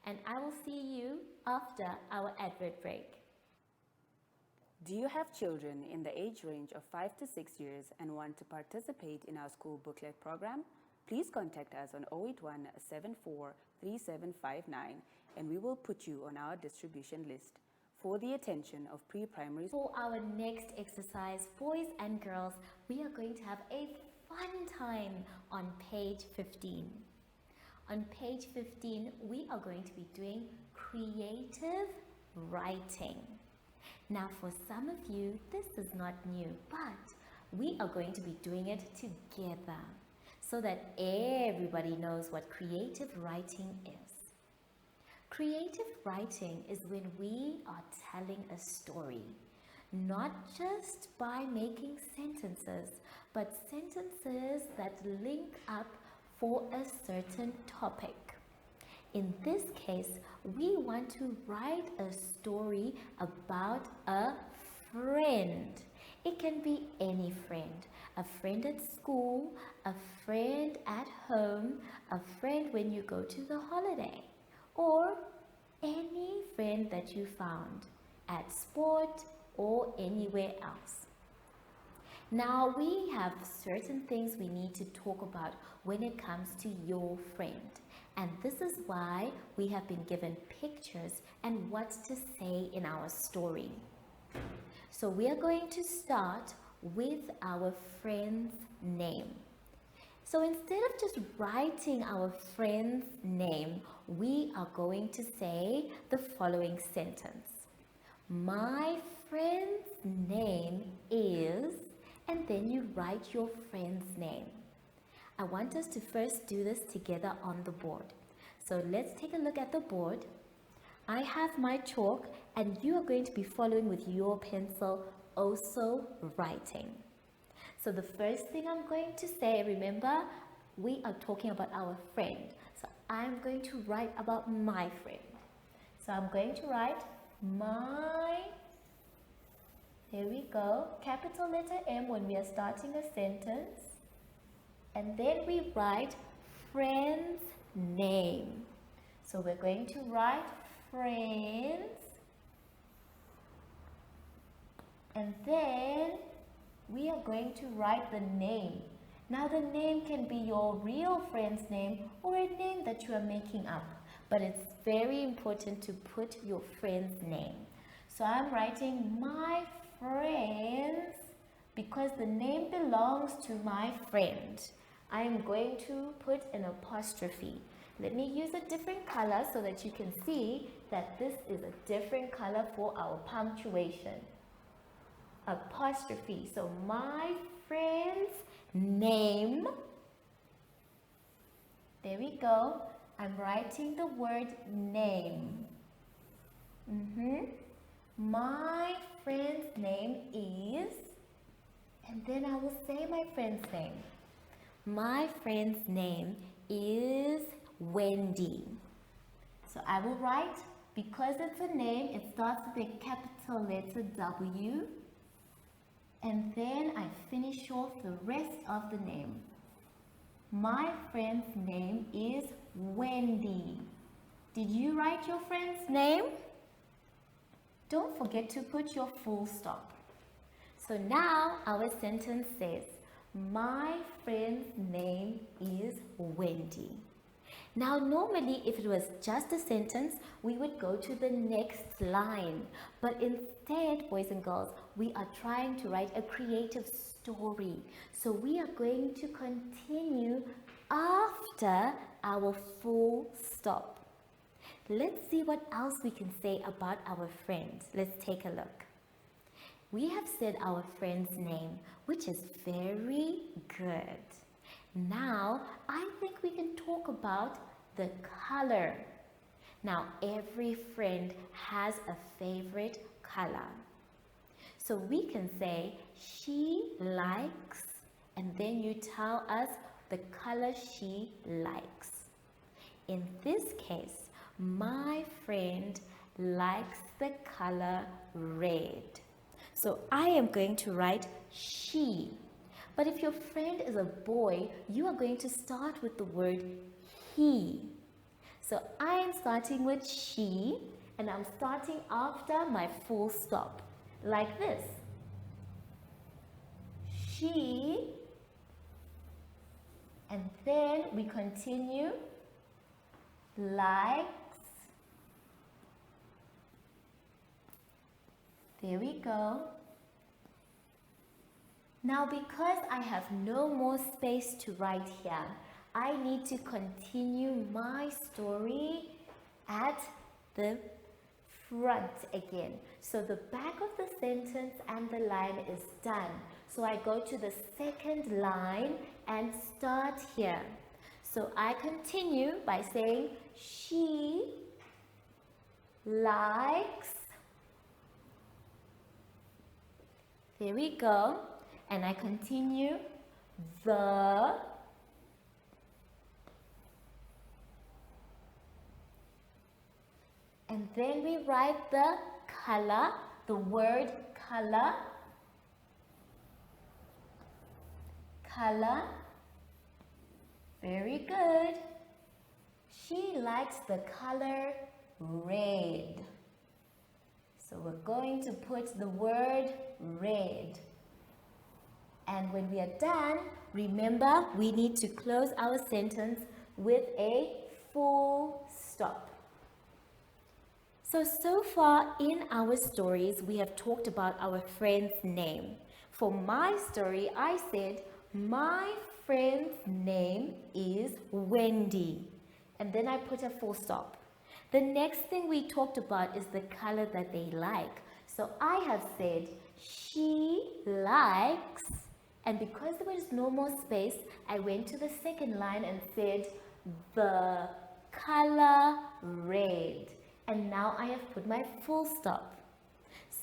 [SPEAKER 4] And I will see you after our advert break.
[SPEAKER 5] Do you have children in the age range of 5 to 6 years and want to participate in our school booklet program? Please contact us on 081 74 3759 and we will put you on our distribution list. For the attention of pre-primary.
[SPEAKER 4] For our next exercise, boys and girls, we are going to have a fun time on page 15. On page 15, we are going to be doing creative writing. Now, for some of you, this is not new, but we are going to be doing it together so that everybody knows what creative writing is. Creative writing is when we are telling a story, not just by making sentences, but sentences that link up for a certain topic. In this case, we want to write a story about a friend. It can be any friend. A friend at school, a friend at home, a friend when you go to the holiday, or any friend that you found at sport or anywhere else. Now we have certain things we need to talk about when it comes to your friend. And this is why we have been given pictures and what to say in our story. So we are going to start with our friend's name. So instead of just writing our friend's name, we are going to say the following sentence. My friend's name is, and then you write your friend's name. I want us to first do this together on the board. So let's take a look at the board. I have my chalk and you are going to be following with your pencil, also writing. So the first thing I'm going to say, remember, we are talking about our friend. So I'm going to write about my friend. So I'm going to write my, there we go, capital letter M when we are starting a sentence. And then we write friend's name. So we're going to write friends. And then we are going to write the name. Now the name can be your real friend's name or a name that you are making up. But it's very important to put your friend's name. So I'm writing my friends because the name belongs to my friend. I am going to put an apostrophe. Let me use a different color so that you can see that this is a different color for our punctuation. Apostrophe. So my friend's name. There we go. I'm writing the word name. My friend's name is, and then I will say my friend's name. My friend's name is Wendy. So I will write, because it's a name, it starts with a capital letter W, and then I finish off the rest of the name. My friend's name is Wendy. Did you write your friend's name? Don't forget to put your full stop. So now our sentence says, my friend's name is Wendy. Now normally if it was just a sentence, we would go to the next line. But instead, boys and girls, we are trying to write a creative story. So we are going to continue after our full stop. Let's see what else we can say about our friend. Let's take a look. We have said our friend's name, which is very good. Now, I think we can talk about the color. Now, every friend has a favorite color. So we can say, she likes, and then you tell us the color she likes. In this case, my friend likes the color red. So I am going to write she. But if your friend is a boy, you are going to start with the word he. So I am starting with she, and I'm starting after my full stop, like this. She, and then we continue, likes. There we go. Now because I have no more space to write here, I need to continue my story at the front again. So the back of the sentence and the line is done. So I go to the second line and start here. So I continue by saying, she likes. There we go. And I continue, the. And then we write the color, the word color. Color. Very good. She likes the color red. So we're going to put the word red. And when we are done, remember we need to close our sentence with a full stop. So far in our stories, we have talked about our friend's name. For my story, I said, my friend's name is Wendy. And then I put a full stop. The next thing we talked about is the color that they like. So I have said, she likes, and because there was no more space, I went to the second line and said, the color red. And now I have put my full stop.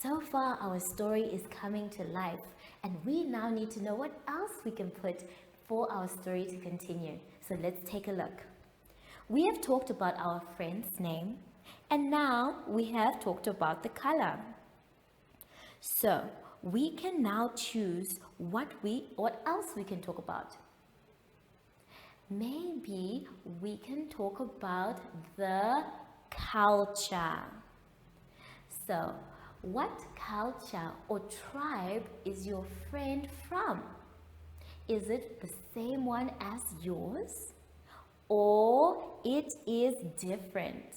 [SPEAKER 4] So far, our story is coming to life, and we now need to know what else we can put for our story to continue. So let's take a look. We have talked about our friend's name, and now we have talked about the color. So we can now choose what else we can talk about. Maybe we can talk about the culture. So, what culture or tribe is your friend from? Is it the same one as yours? Or it is different?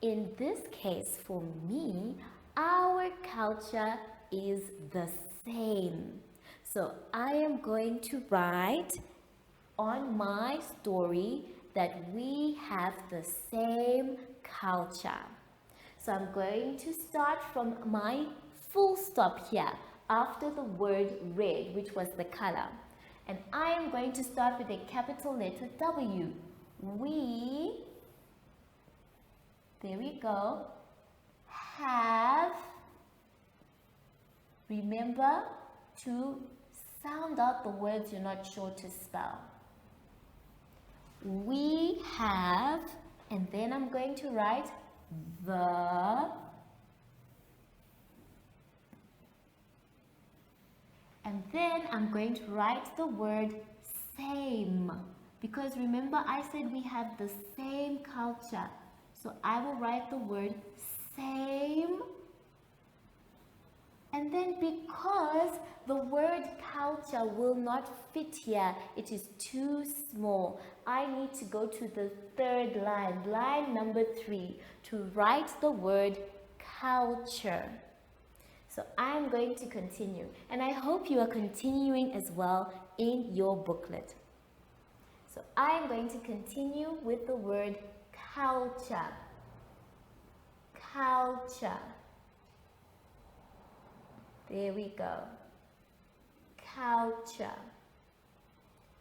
[SPEAKER 4] In this case, for me, our culture is the same. So, I am going to write on my story that we have the same culture. So I'm going to start from my full stop here after the word red, which was the color. And I am going to start with a capital letter W. We, there we go, have, remember to sound out the words you're not sure to spell. We have And then I'm going to write the. And then I'm going to write the word same. Because remember I said we have the same culture. So I will write the word same. And then because the word culture will not fit here, it is too small, I need to go to the third line, line number 3, to write the word culture. So I am going to continue, and I hope you are continuing as well in your booklet. So I am going to continue with the word culture. Culture. There we go. Culture.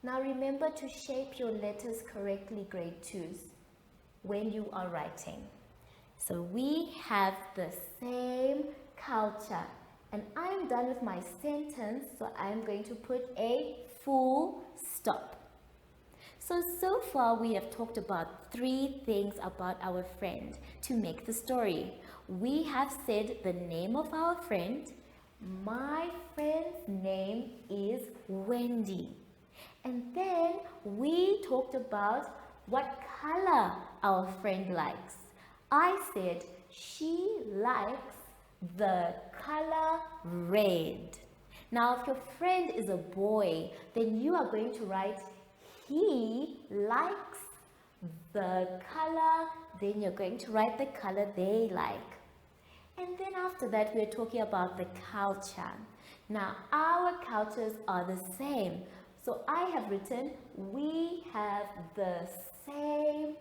[SPEAKER 4] Now remember to shape your letters correctly, grade 2s, when you are writing. So we have the same culture. And I'm done with my sentence, so I'm going to put a full stop. So far we have talked about 3 things about our friend to make the story. We have said the name of our friend. My friend's name is Wendy. And then we talked about what color our friend likes. I said she likes the color red. Now if your friend is a boy, then you are going to write he likes the color, then you're going to write the color they like. And then after that, we're talking about the culture. Now, our cultures are the same. So I have written, we have the same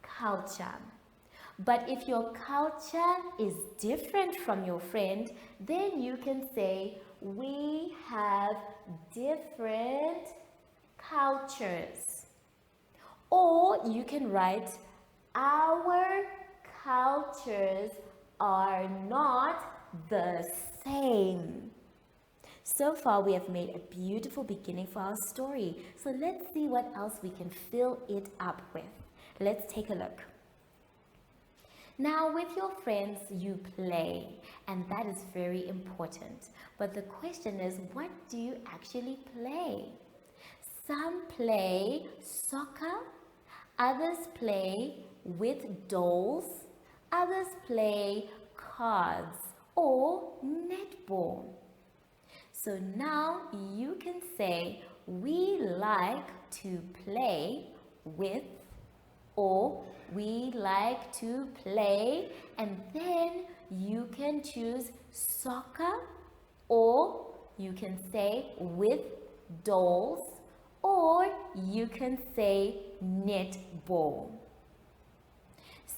[SPEAKER 4] culture. But if your culture is different from your friend, then you can say, we have different cultures. Or you can write, our cultures are not the same. So far we have made a beautiful beginning for our story. So let's see what else we can fill it up with. Let's take a look. Now with your friends you play, and that is very important. But the question is, what do you actually play? Some play soccer, others play with dolls, others play cards or netball. So now you can say, we like to play with, or we like to play, and then you can choose soccer, or you can say with dolls, or you can say netball.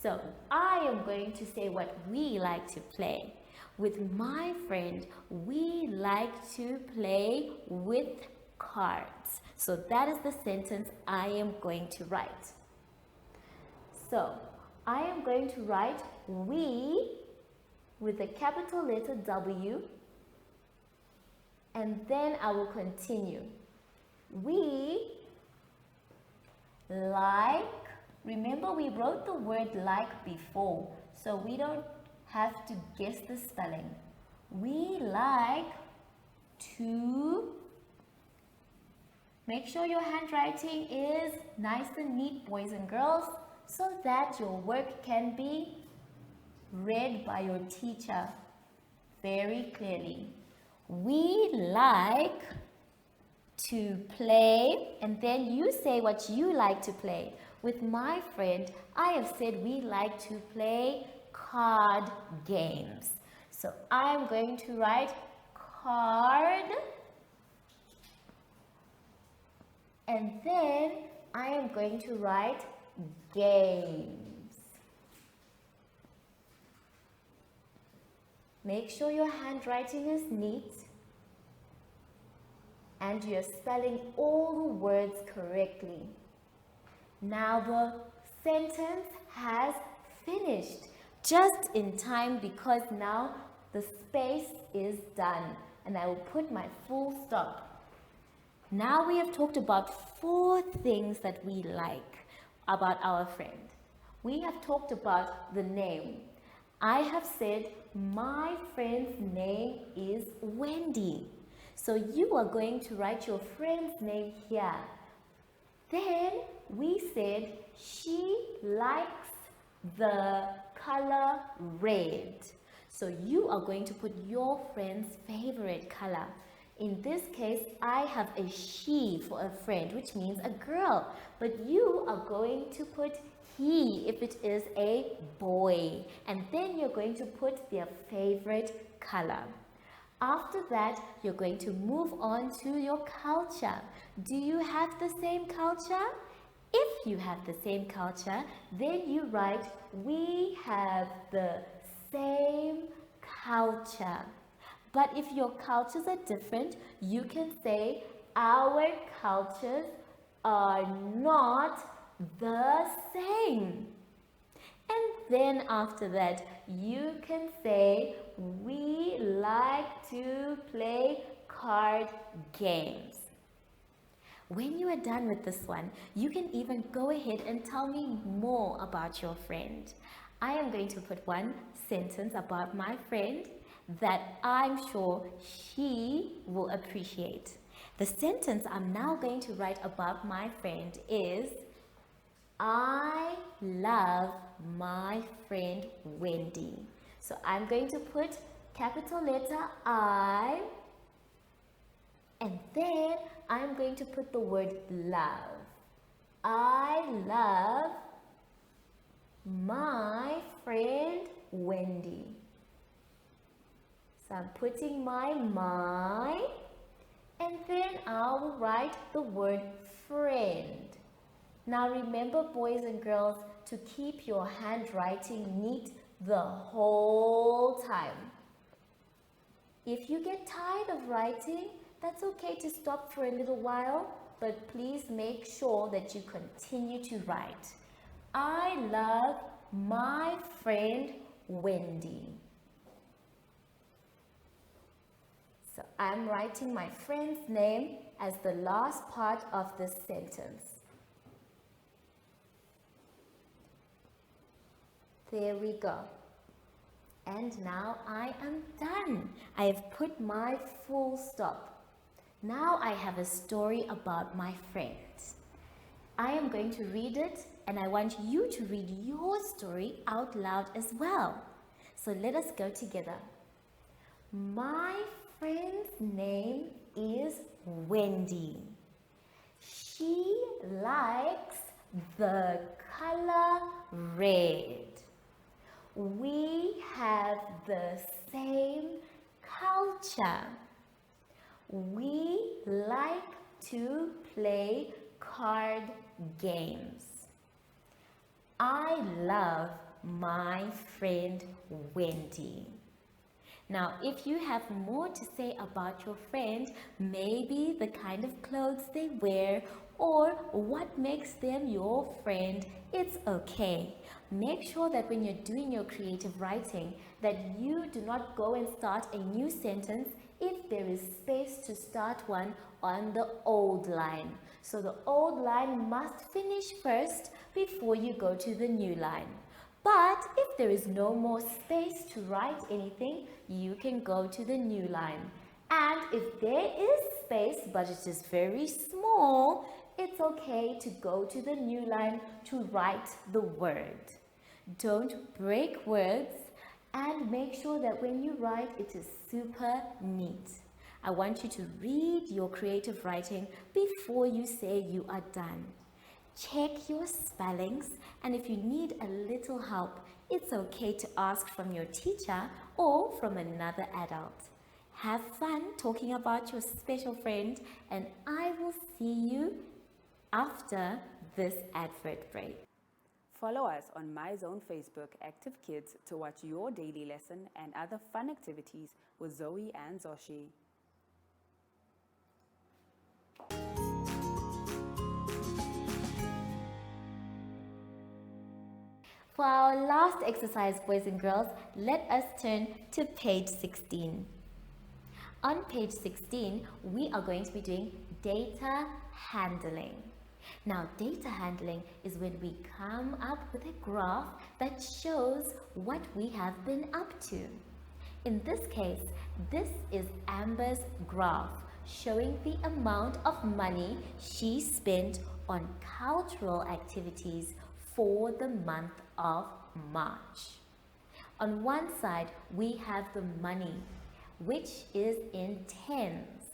[SPEAKER 4] So I am going to say what we like to play. With my friend, we like to play with cards. So that is the sentence I am going to write. So I am going to write we with a capital letter W, and then I will continue. We like, remember we wrote the word like before, so we don't have to guess the spelling. We like to, make sure your handwriting is nice and neat, boys and girls, so that your work can be read by your teacher very clearly. We like to play, and then you say what you like to play. With my friend, I have said we like to play card games. So I'm going to write card, and then I am going to write games. Make sure your handwriting is neat and you're spelling all the words correctly. Now the sentence has finished just in time, because now the space is done and I will put my full stop. Now we have talked about 4 things that we like about our friend. We have talked about the name. I have said my friend's name is Wendy. So you are going to write your friend's name here. Then we said she likes the color red. So you are going to put your friend's favorite color. In this case, I have a she for a friend, which means a girl. But you are going to put he if it is a boy. And then you're going to put their favorite color. After that, you're going to move on to your culture. Do you have the same culture? If you have the same culture, then you write, we have the same culture. But if your cultures are different, you can say, our cultures are not the same. And then after that, you can say, we like to play card games. When you are done with this one, you can even go ahead and tell me more about your friend. I am going to put one sentence about my friend that I'm sure she will appreciate. The sentence I'm now going to write about my friend is, I love my friend Wendy. So I'm going to put capital letter I, and then I'm going to put the word love. I love my friend Wendy. So I'm putting my, and then I'll write the word friend. Now remember, boys and girls, to keep your handwriting neat the whole time. If you get tired of writing, that's okay to stop for a little while, but please make sure that you continue to write. I love my friend Wendy. So I'm writing my friend's name as the last part of this sentence. There we go. And now I am done. I have put my full stop. Now I have a story about my friend. I am going to read it, and I want you to read your story out loud as well. So let us go together. My friend's name is Wendy. She likes the color red. We have the same culture. We like to play card games. I love my friend Wendy. Now, if you have more to say about your friend, maybe the kind of clothes they wear or what makes them your friend, it's okay. Make sure that when you're doing your creative writing, that you do not go and start a new sentence if there is space to start one on the old line. So the old line must finish first before you go to the new line. But if there is no more space to write anything, you can go to the new line. And if there is space, but it is very small, it's okay to go to the new line to write the word. Don't break words, and make sure that when you write, it is super neat. I want you to read your creative writing before you say you are done. Check your spellings, and if you need a little help, it's okay to ask from your teacher or from another adult. Have fun talking about your special friend, and I will see you after this advert break.
[SPEAKER 5] Follow us on MyZone Facebook Active Kids to watch your daily lesson and other fun activities with Zoe and Zacky.
[SPEAKER 4] For our last exercise, boys and girls, let us turn to page 16. On page 16, we are going to be doing data handling. Now, data handling is when we come up with a graph that shows what we have been up to. In this case, this is Amber's graph showing the amount of money she spent on cultural activities for the month of March. On one side, we have the money, which is in tens.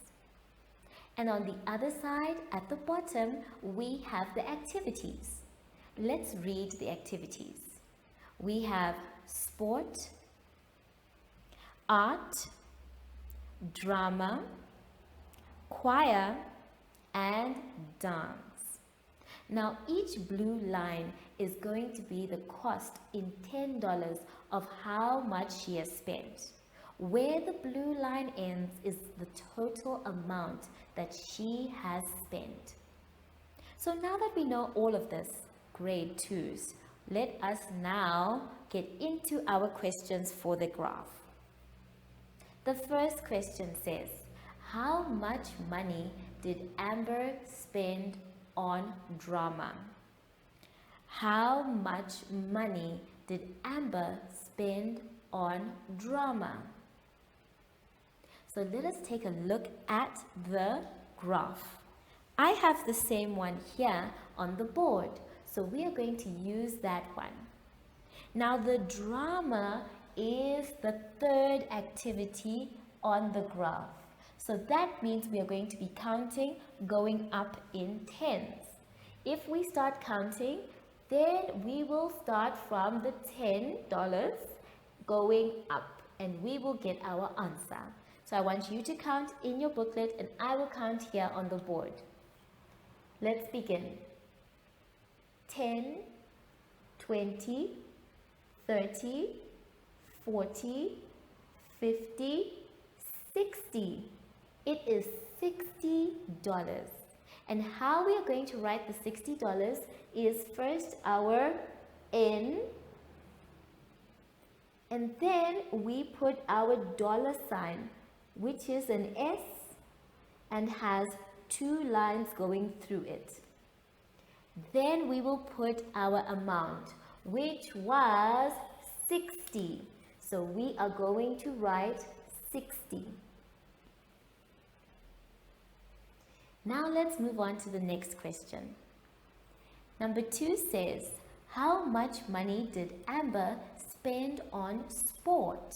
[SPEAKER 4] And on the other side, at the bottom, we have the activities. Let's read the activities. We have sport, art, drama, choir, and dance. Now, each blue line is going to be the cost in $10 of how much she has spent. Where the blue line ends is the total amount that she has spent. So now that we know all of this, grade 2s, let us now get into our questions for the graph. The first question says, how much money did Amber spend on drama? How much money did Amber spend on drama? So let us take a look at the graph. I have the same one here on the board, so we are going to use that one. Now the drama is the third activity on the graph. So that means we are going to be counting going up in tens. If we start counting, then we will start from the $10 going up and we will get our answer. So I want you to count in your booklet and I will count here on the board. Let's begin. 10, 20, 30, 40, 50, 60. It is $60. And how we are going to write the $60 is first our N, and then we put our dollar sign, which is an S and has two lines going through it. Then we will put our amount, which was 60. So we are going to write 60. Now let's move on to the next question. Number 2 says, how much money did Amber spend on sport?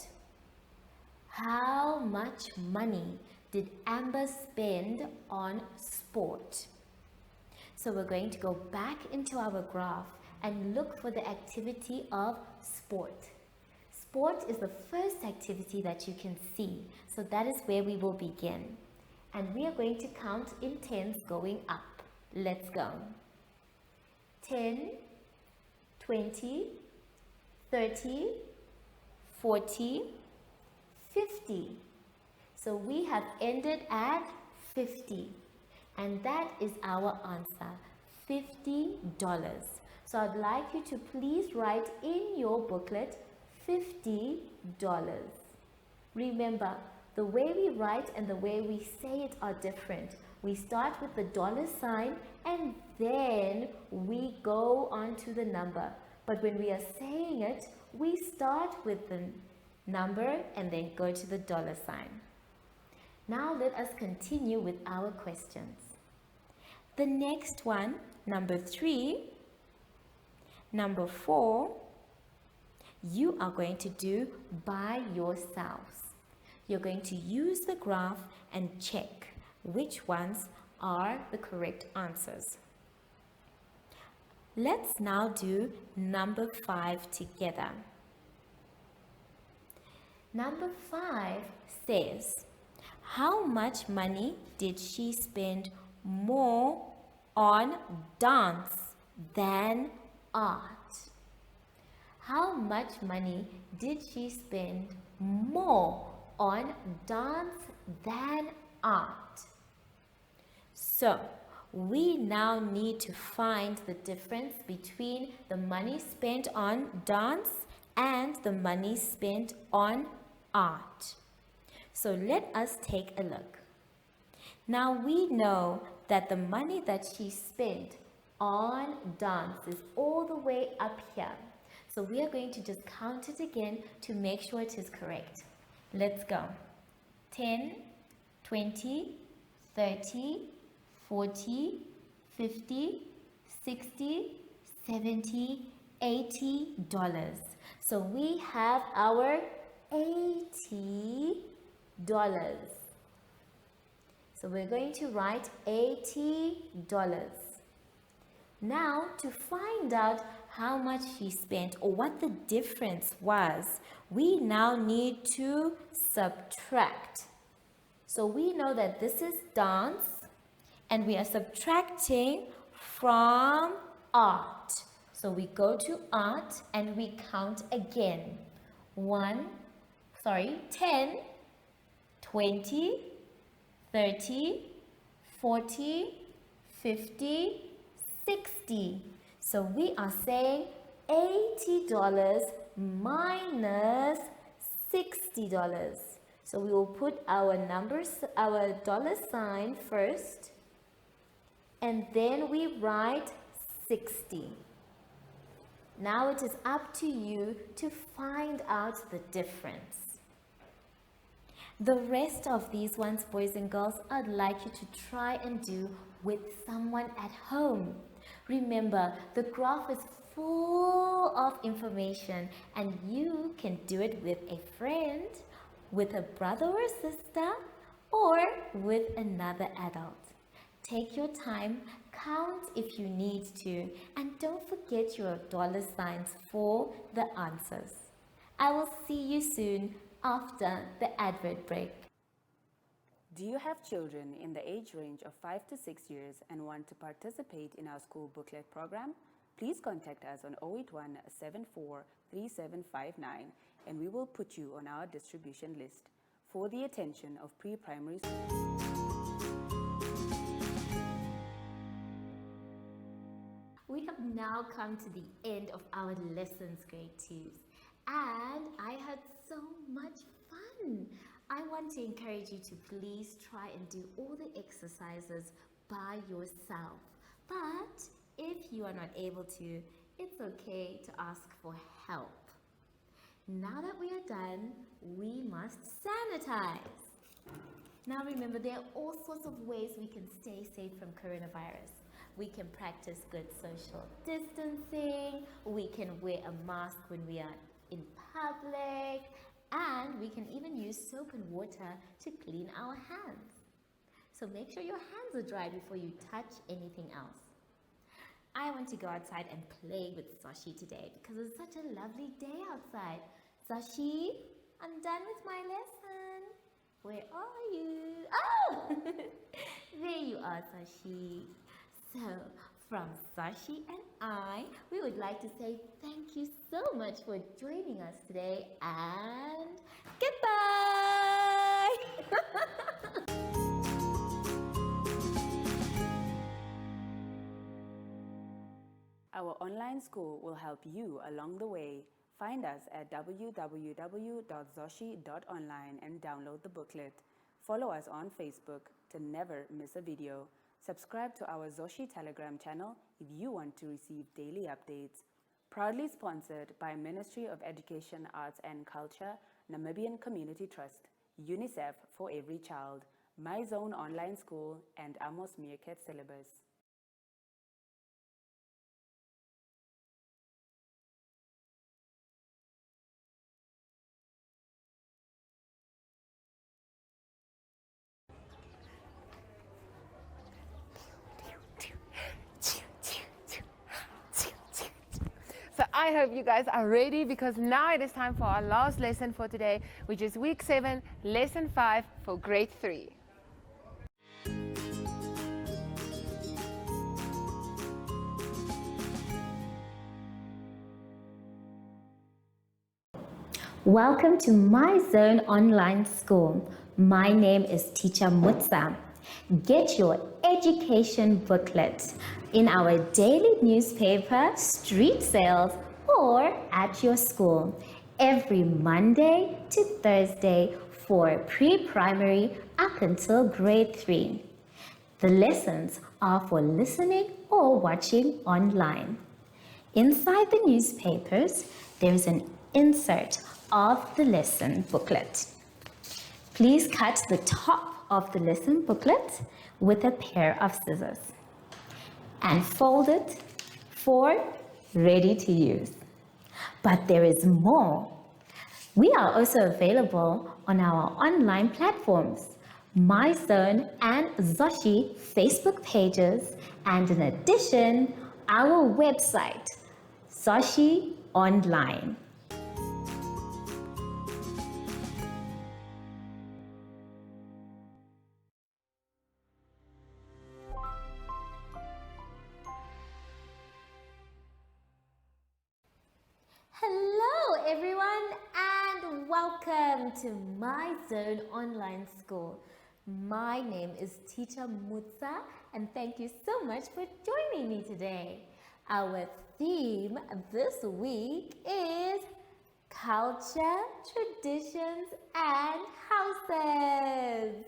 [SPEAKER 4] How much money did Amber spend on sport? So we're going to go back into our graph and look for the activity of sport. Sport is the first activity that you can see. So that is where we will begin. And we are going to count in tens going up. Let's go. 10, 20, 30, 40, 50. So we have ended at 50. And that is our answer, $50. So I'd like you to please write in your booklet $50. Remember, the way we write and the way we say it are different. We start with the dollar sign and then we go on to the number. But when we are saying it, we start with the number and then go to the dollar sign. Now let us continue with our questions. The next one, number 3, number 4, you are going to do by yourselves. You're going to use the graph and check which ones are the correct answers. Let's now do number 5 together. Number 5 says, how much money did she spend more on dance than art? How much money did she spend more on dance than art? So, we now need to find the difference between the money spent on dance and the money spent on art. So let us take a look. Now we know that the money that she spent on dance is all the way up here. So we are going to just count it again to make sure it is correct. Let's go. 10, 20, 30, 40, 50, 60, 70, $80. So we have our $80. So we're going to write $80. Now, to find out how much she spent or what the difference was, we now need to subtract. So we know that this is dance and we are subtracting from art. So we go to art and we count again. 10, 20, 30, 40, 50, 60. So we are saying $80 minus $60. So we will put our numbers, our dollar sign first, and then we write 60. Now it is up to you to find out the difference. The rest of these ones, boys and girls, I'd like you to try and do with someone at home. Remember, the graph is full of information and you can do it with a friend, with a brother or sister, or with another adult. Take your time, count if you need to, and don't forget your dollar signs for the answers. I will see you soon after the advert break.
[SPEAKER 5] Do you have children in the age range of 5 to 6 years and want to participate in our school booklet program? Please contact us on 081 74 3759 and we will put you on our distribution list for the attention of pre-primary schools.
[SPEAKER 4] We have now come to the end of our lessons, grade 2s, and I had so much fun. I want to encourage you to please try and do all the exercises by yourself. But if you are not able to, it's okay to ask for help. Now that we are done, we must sanitize. Now remember, there are all sorts of ways we can stay safe from coronavirus. We can practice good social distancing, we can wear a mask when we are in public, and we can even use soap and water to clean our hands. So make sure your hands are dry before you touch anything else. I want to go outside and play with Zacky today because it's such a lovely day outside. Zacky, I'm done with my lesson. Where are you? Oh, there you are, Zacky. So, from Zacky and I, we would like to say thank you so much for joining us today and goodbye!
[SPEAKER 5] Our online school will help you along the way. Find us at www.zoshi.online and download the booklet. Follow us on Facebook to never miss a video. Subscribe to our Zoshi Telegram channel if you want to receive daily updates. Proudly sponsored by Ministry of Education, Arts and Culture, Namibian Community Trust, UNICEF for Every Child, My Zone Online School, and Amos Meerkat Syllabus.
[SPEAKER 1] So I hope you guys are ready because now it is time for our last lesson for today, which is week 7, lesson 5 for grade 3.
[SPEAKER 4] Welcome to My Zone Online School. My name is Teacher Mutsa. Get your education booklet in our daily newspaper, street sales, or at your school every Monday to Thursday for pre-primary up until grade 3. The lessons are for listening or watching online. Inside the newspapers, there is an insert of the lesson booklet. Please cut the top of the lesson booklet with a pair of scissors and fold it for ready to use. But there is more. We are also available on our online platforms, MyZone and Zoshi Facebook pages, and in addition, our website, Zoshi Online. Hello everyone and welcome to My Zone Online School. My name is Teacher Mutsa and thank you so much for joining me today. Our theme this week is culture, traditions and houses.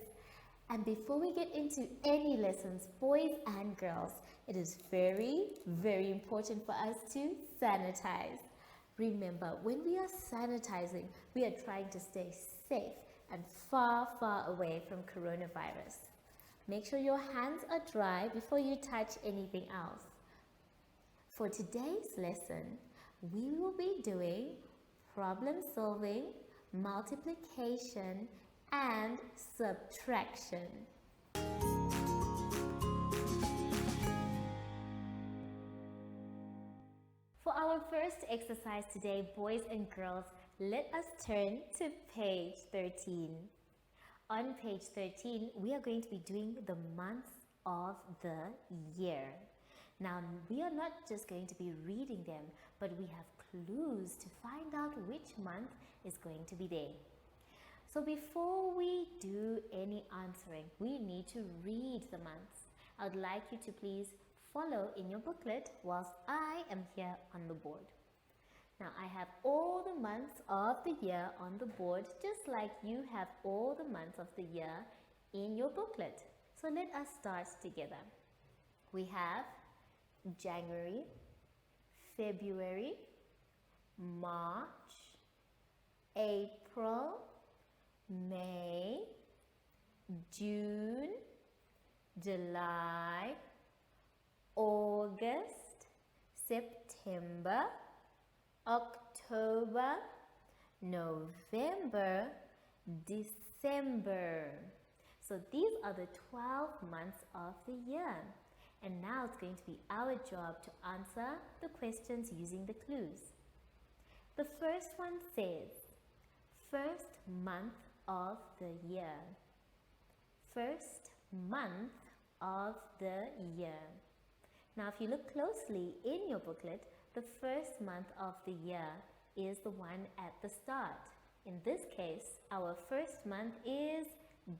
[SPEAKER 4] And before we get into any lessons, boys and girls, it is very, very important for us to sanitize. Remember, when we are sanitizing, we are trying to stay safe and far, far away from coronavirus. Make sure your hands are dry before you touch anything else. For today's lesson, we will be doing problem solving, multiplication, and subtraction. For our first exercise today, boys and girls, let us turn to page 13. On page 13, we are going to be doing the months of the year. Now, we are not just going to be reading them, but we have clues to find out which month is going to be there. So before we do any answering, we need to read the months. I would like you to please follow in your booklet whilst I am here on the board. Now I have all the months of the year on the board, just like you have all the months of the year in your booklet. So let us start together. We have January, February, March, April, May, June, July, August, September, October, November, December. So these are the 12 months of the year. And now it's going to be our job to answer the questions using the clues. The first one says, first month of the year. First month of the year. Now, if you look closely in your booklet, the first month of the year is the one at the start. In this case, our first month is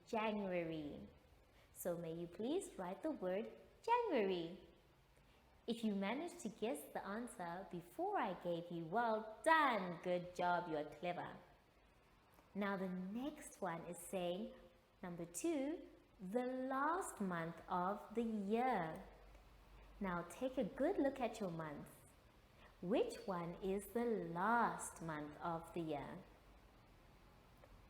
[SPEAKER 4] January. So may you please write the word January. If you managed to guess the answer before I gave you, well done, good job, you're clever. Now the next one is saying, number 2, the last month of the year. Now take a good look at your months. Which one is the last month of the year?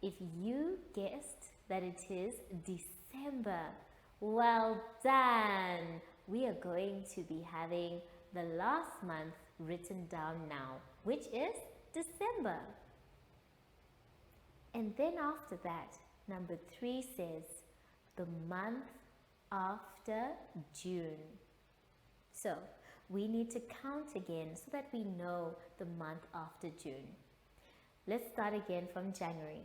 [SPEAKER 4] If you guessed that it is December, well done! We are going to be having the last month written down now, which is December. And then after that, number 3 says the month after June. So we need to count again so that we know the month after June. Let's start again from January.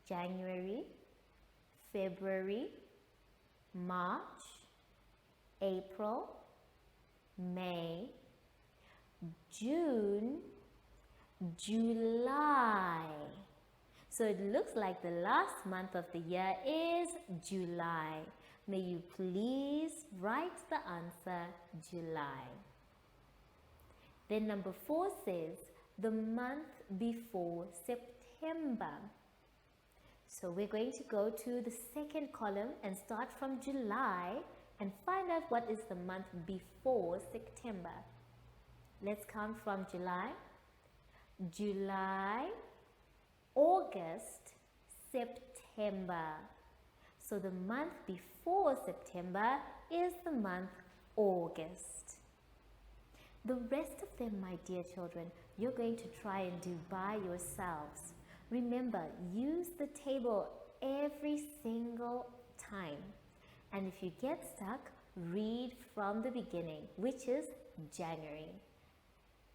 [SPEAKER 4] January, February, March, April, May, June, July. So it looks like the last month of the year is July. May you please write the answer July. Then number 4 says the month before September. So we're going to go to the second column and start from July and find out what is the month before September. Let's count from July. July, August, September. So the month before September is the month August. The rest of them, my dear children, you're going to try and do by yourselves. Remember, use the table every single time. And if you get stuck, read from the beginning, which is January.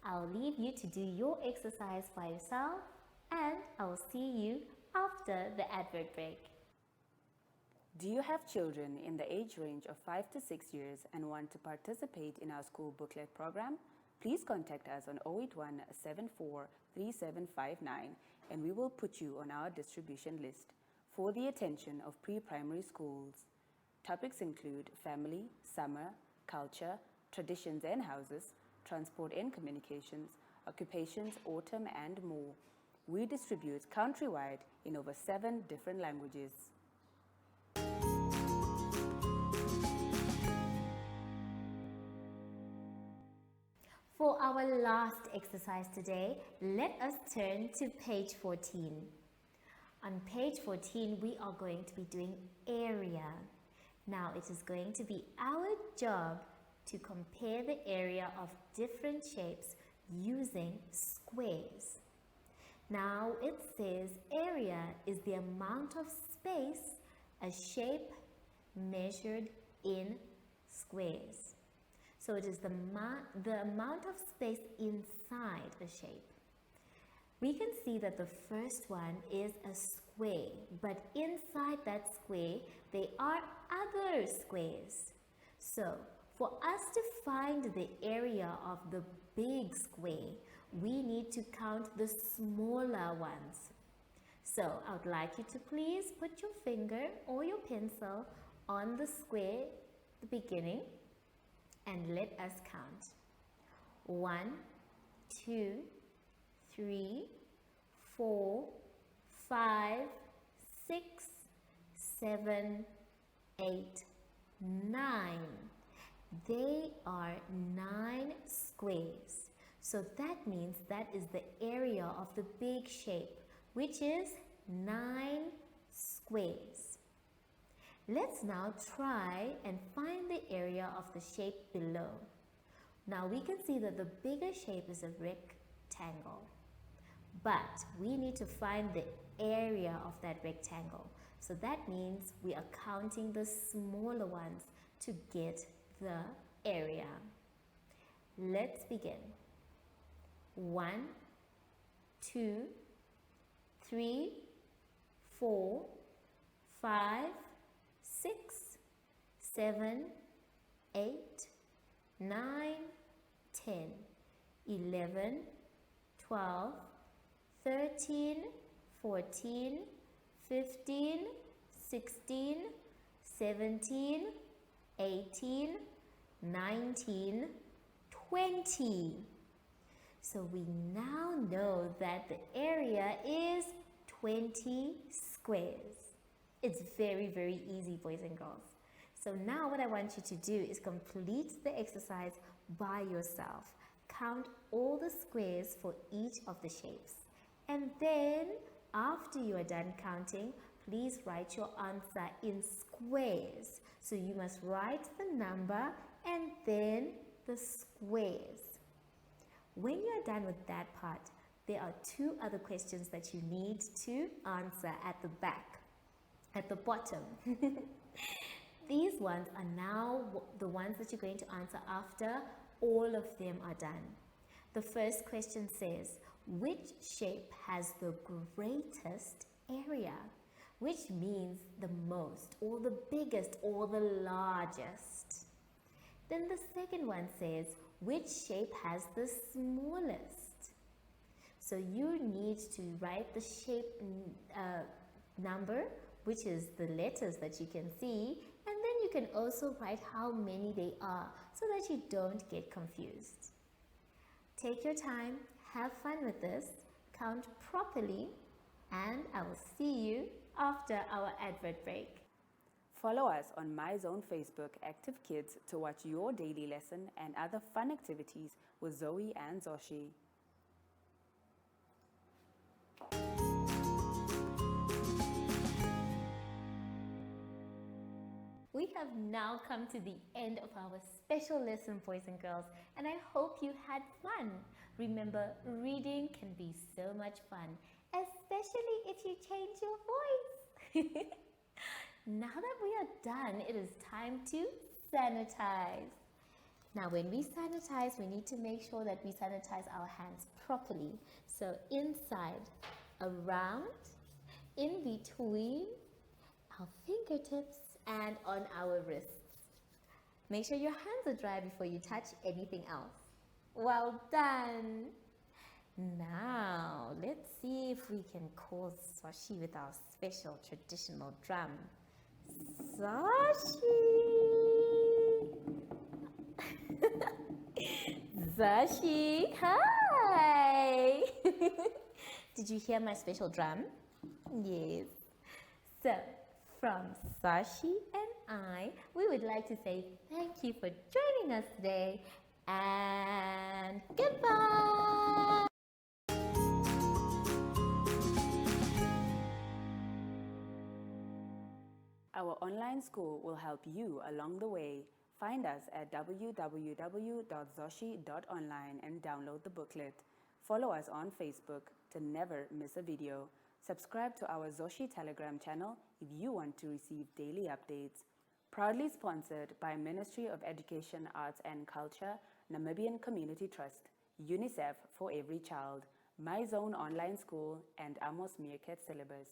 [SPEAKER 4] I'll leave you to do your exercise by yourself, and I will see you after the advert break.
[SPEAKER 5] Do you have children in the age range of 5 to 6 years and want to participate in our school booklet program? Please contact us on 081 74 3759 and we will put you on our distribution list for the attention of pre-primary schools. Topics include family, summer, culture, traditions and houses, transport and communications, occupations, autumn and more. We distribute countrywide in over 7 different languages.
[SPEAKER 4] For our last exercise today, let us turn to page 14. On page 14, we are going to be doing area. Now, it is going to be our job to compare the area of different shapes using squares. Now, it says area is the amount of space a shape measured in squares. So it is the amount of space inside a shape. We can see that the first one is a square, but inside that square, there are other squares. So, for us to find the area of the big square, we need to count the smaller ones. So, I would like you to please put your finger or your pencil on the square, the beginning, and let us count. 1, 2, 3, 4, 5, 6, 7, 8, 9. They are 9 squares. So that means that is the area of the big shape, which is 9 squares. Let's now try and find the area of the shape below. Now we can see that the bigger shape is a rectangle, but we need to find the area of that rectangle. So that means we are counting the smaller ones to get the area. Let's begin. 1, 2, 3, 4, 5, 6, 7, 8, 9, 10, 11, 12, 13, 14, 15, 16, 17, 18, 19, 20. So we now know that the area is 20 squares. It's very, very easy, boys and girls. So now what I want you to do is complete the exercise by yourself. Count all the squares for each of the shapes. And then, after you are done counting, please write your answer in squares. So you must write the number and then the squares. When you are done with that part, there are 2 other questions that you need to answer at the back, at the bottom. These ones are now the ones that you're going to answer after all of them are done. The first question says, which shape has the greatest area? Which means the most, or the biggest, or the largest. Then the second one says, which shape has the smallest? So you need to write the shape number, which is the letters that you can see, and then you can also write how many they are so that you don't get confused. Take your time, have fun with this, count properly, and I will see you after our advert break.
[SPEAKER 5] Follow us on My Zone Facebook Active Kids to watch your daily lesson and other fun activities with Zoe and Zacky.
[SPEAKER 4] We have now come to the end of our special lesson, boys and girls, and I hope you had fun. Remember, reading can be so much fun, especially if you change your voice. Now that we are done, it is time to sanitize. Now, when we sanitize, we need to make sure that we sanitize our hands properly. So inside, around, in between, our fingertips, and on our wrists. Make sure your hands are dry before you touch anything else. Well done! Now, let's see if we can call Zacky with our special traditional drum. Zacky! Zacky, hi! Did you hear my special drum? Yes. So, from Zacky and I, we would like to say thank you for joining us today and goodbye!
[SPEAKER 5] Our online school will help you along the way. Find us at www.zacky.online and download the booklet. Follow us on Facebook to never miss a video. Subscribe to our Zacky Telegram channel if you want to receive daily updates. Proudly sponsored by Ministry of Education, Arts and Culture, Namibian Community Trust, UNICEF for Every Child, My Zone Online School, and Amos Meerkat Syllabus.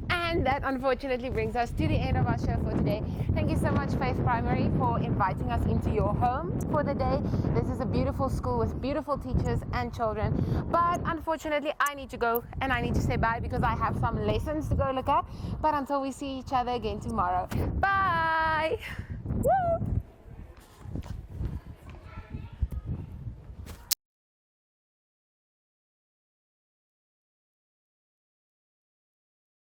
[SPEAKER 1] And that unfortunately brings us to the end of our show for today. Thank you so much, Faith Primary, for inviting us into your home for the day. This is a beautiful school with beautiful teachers and children. But unfortunately, I need to go and I need to say bye because I have some lessons to go look at. But until we see each other again tomorrow, bye! Woo!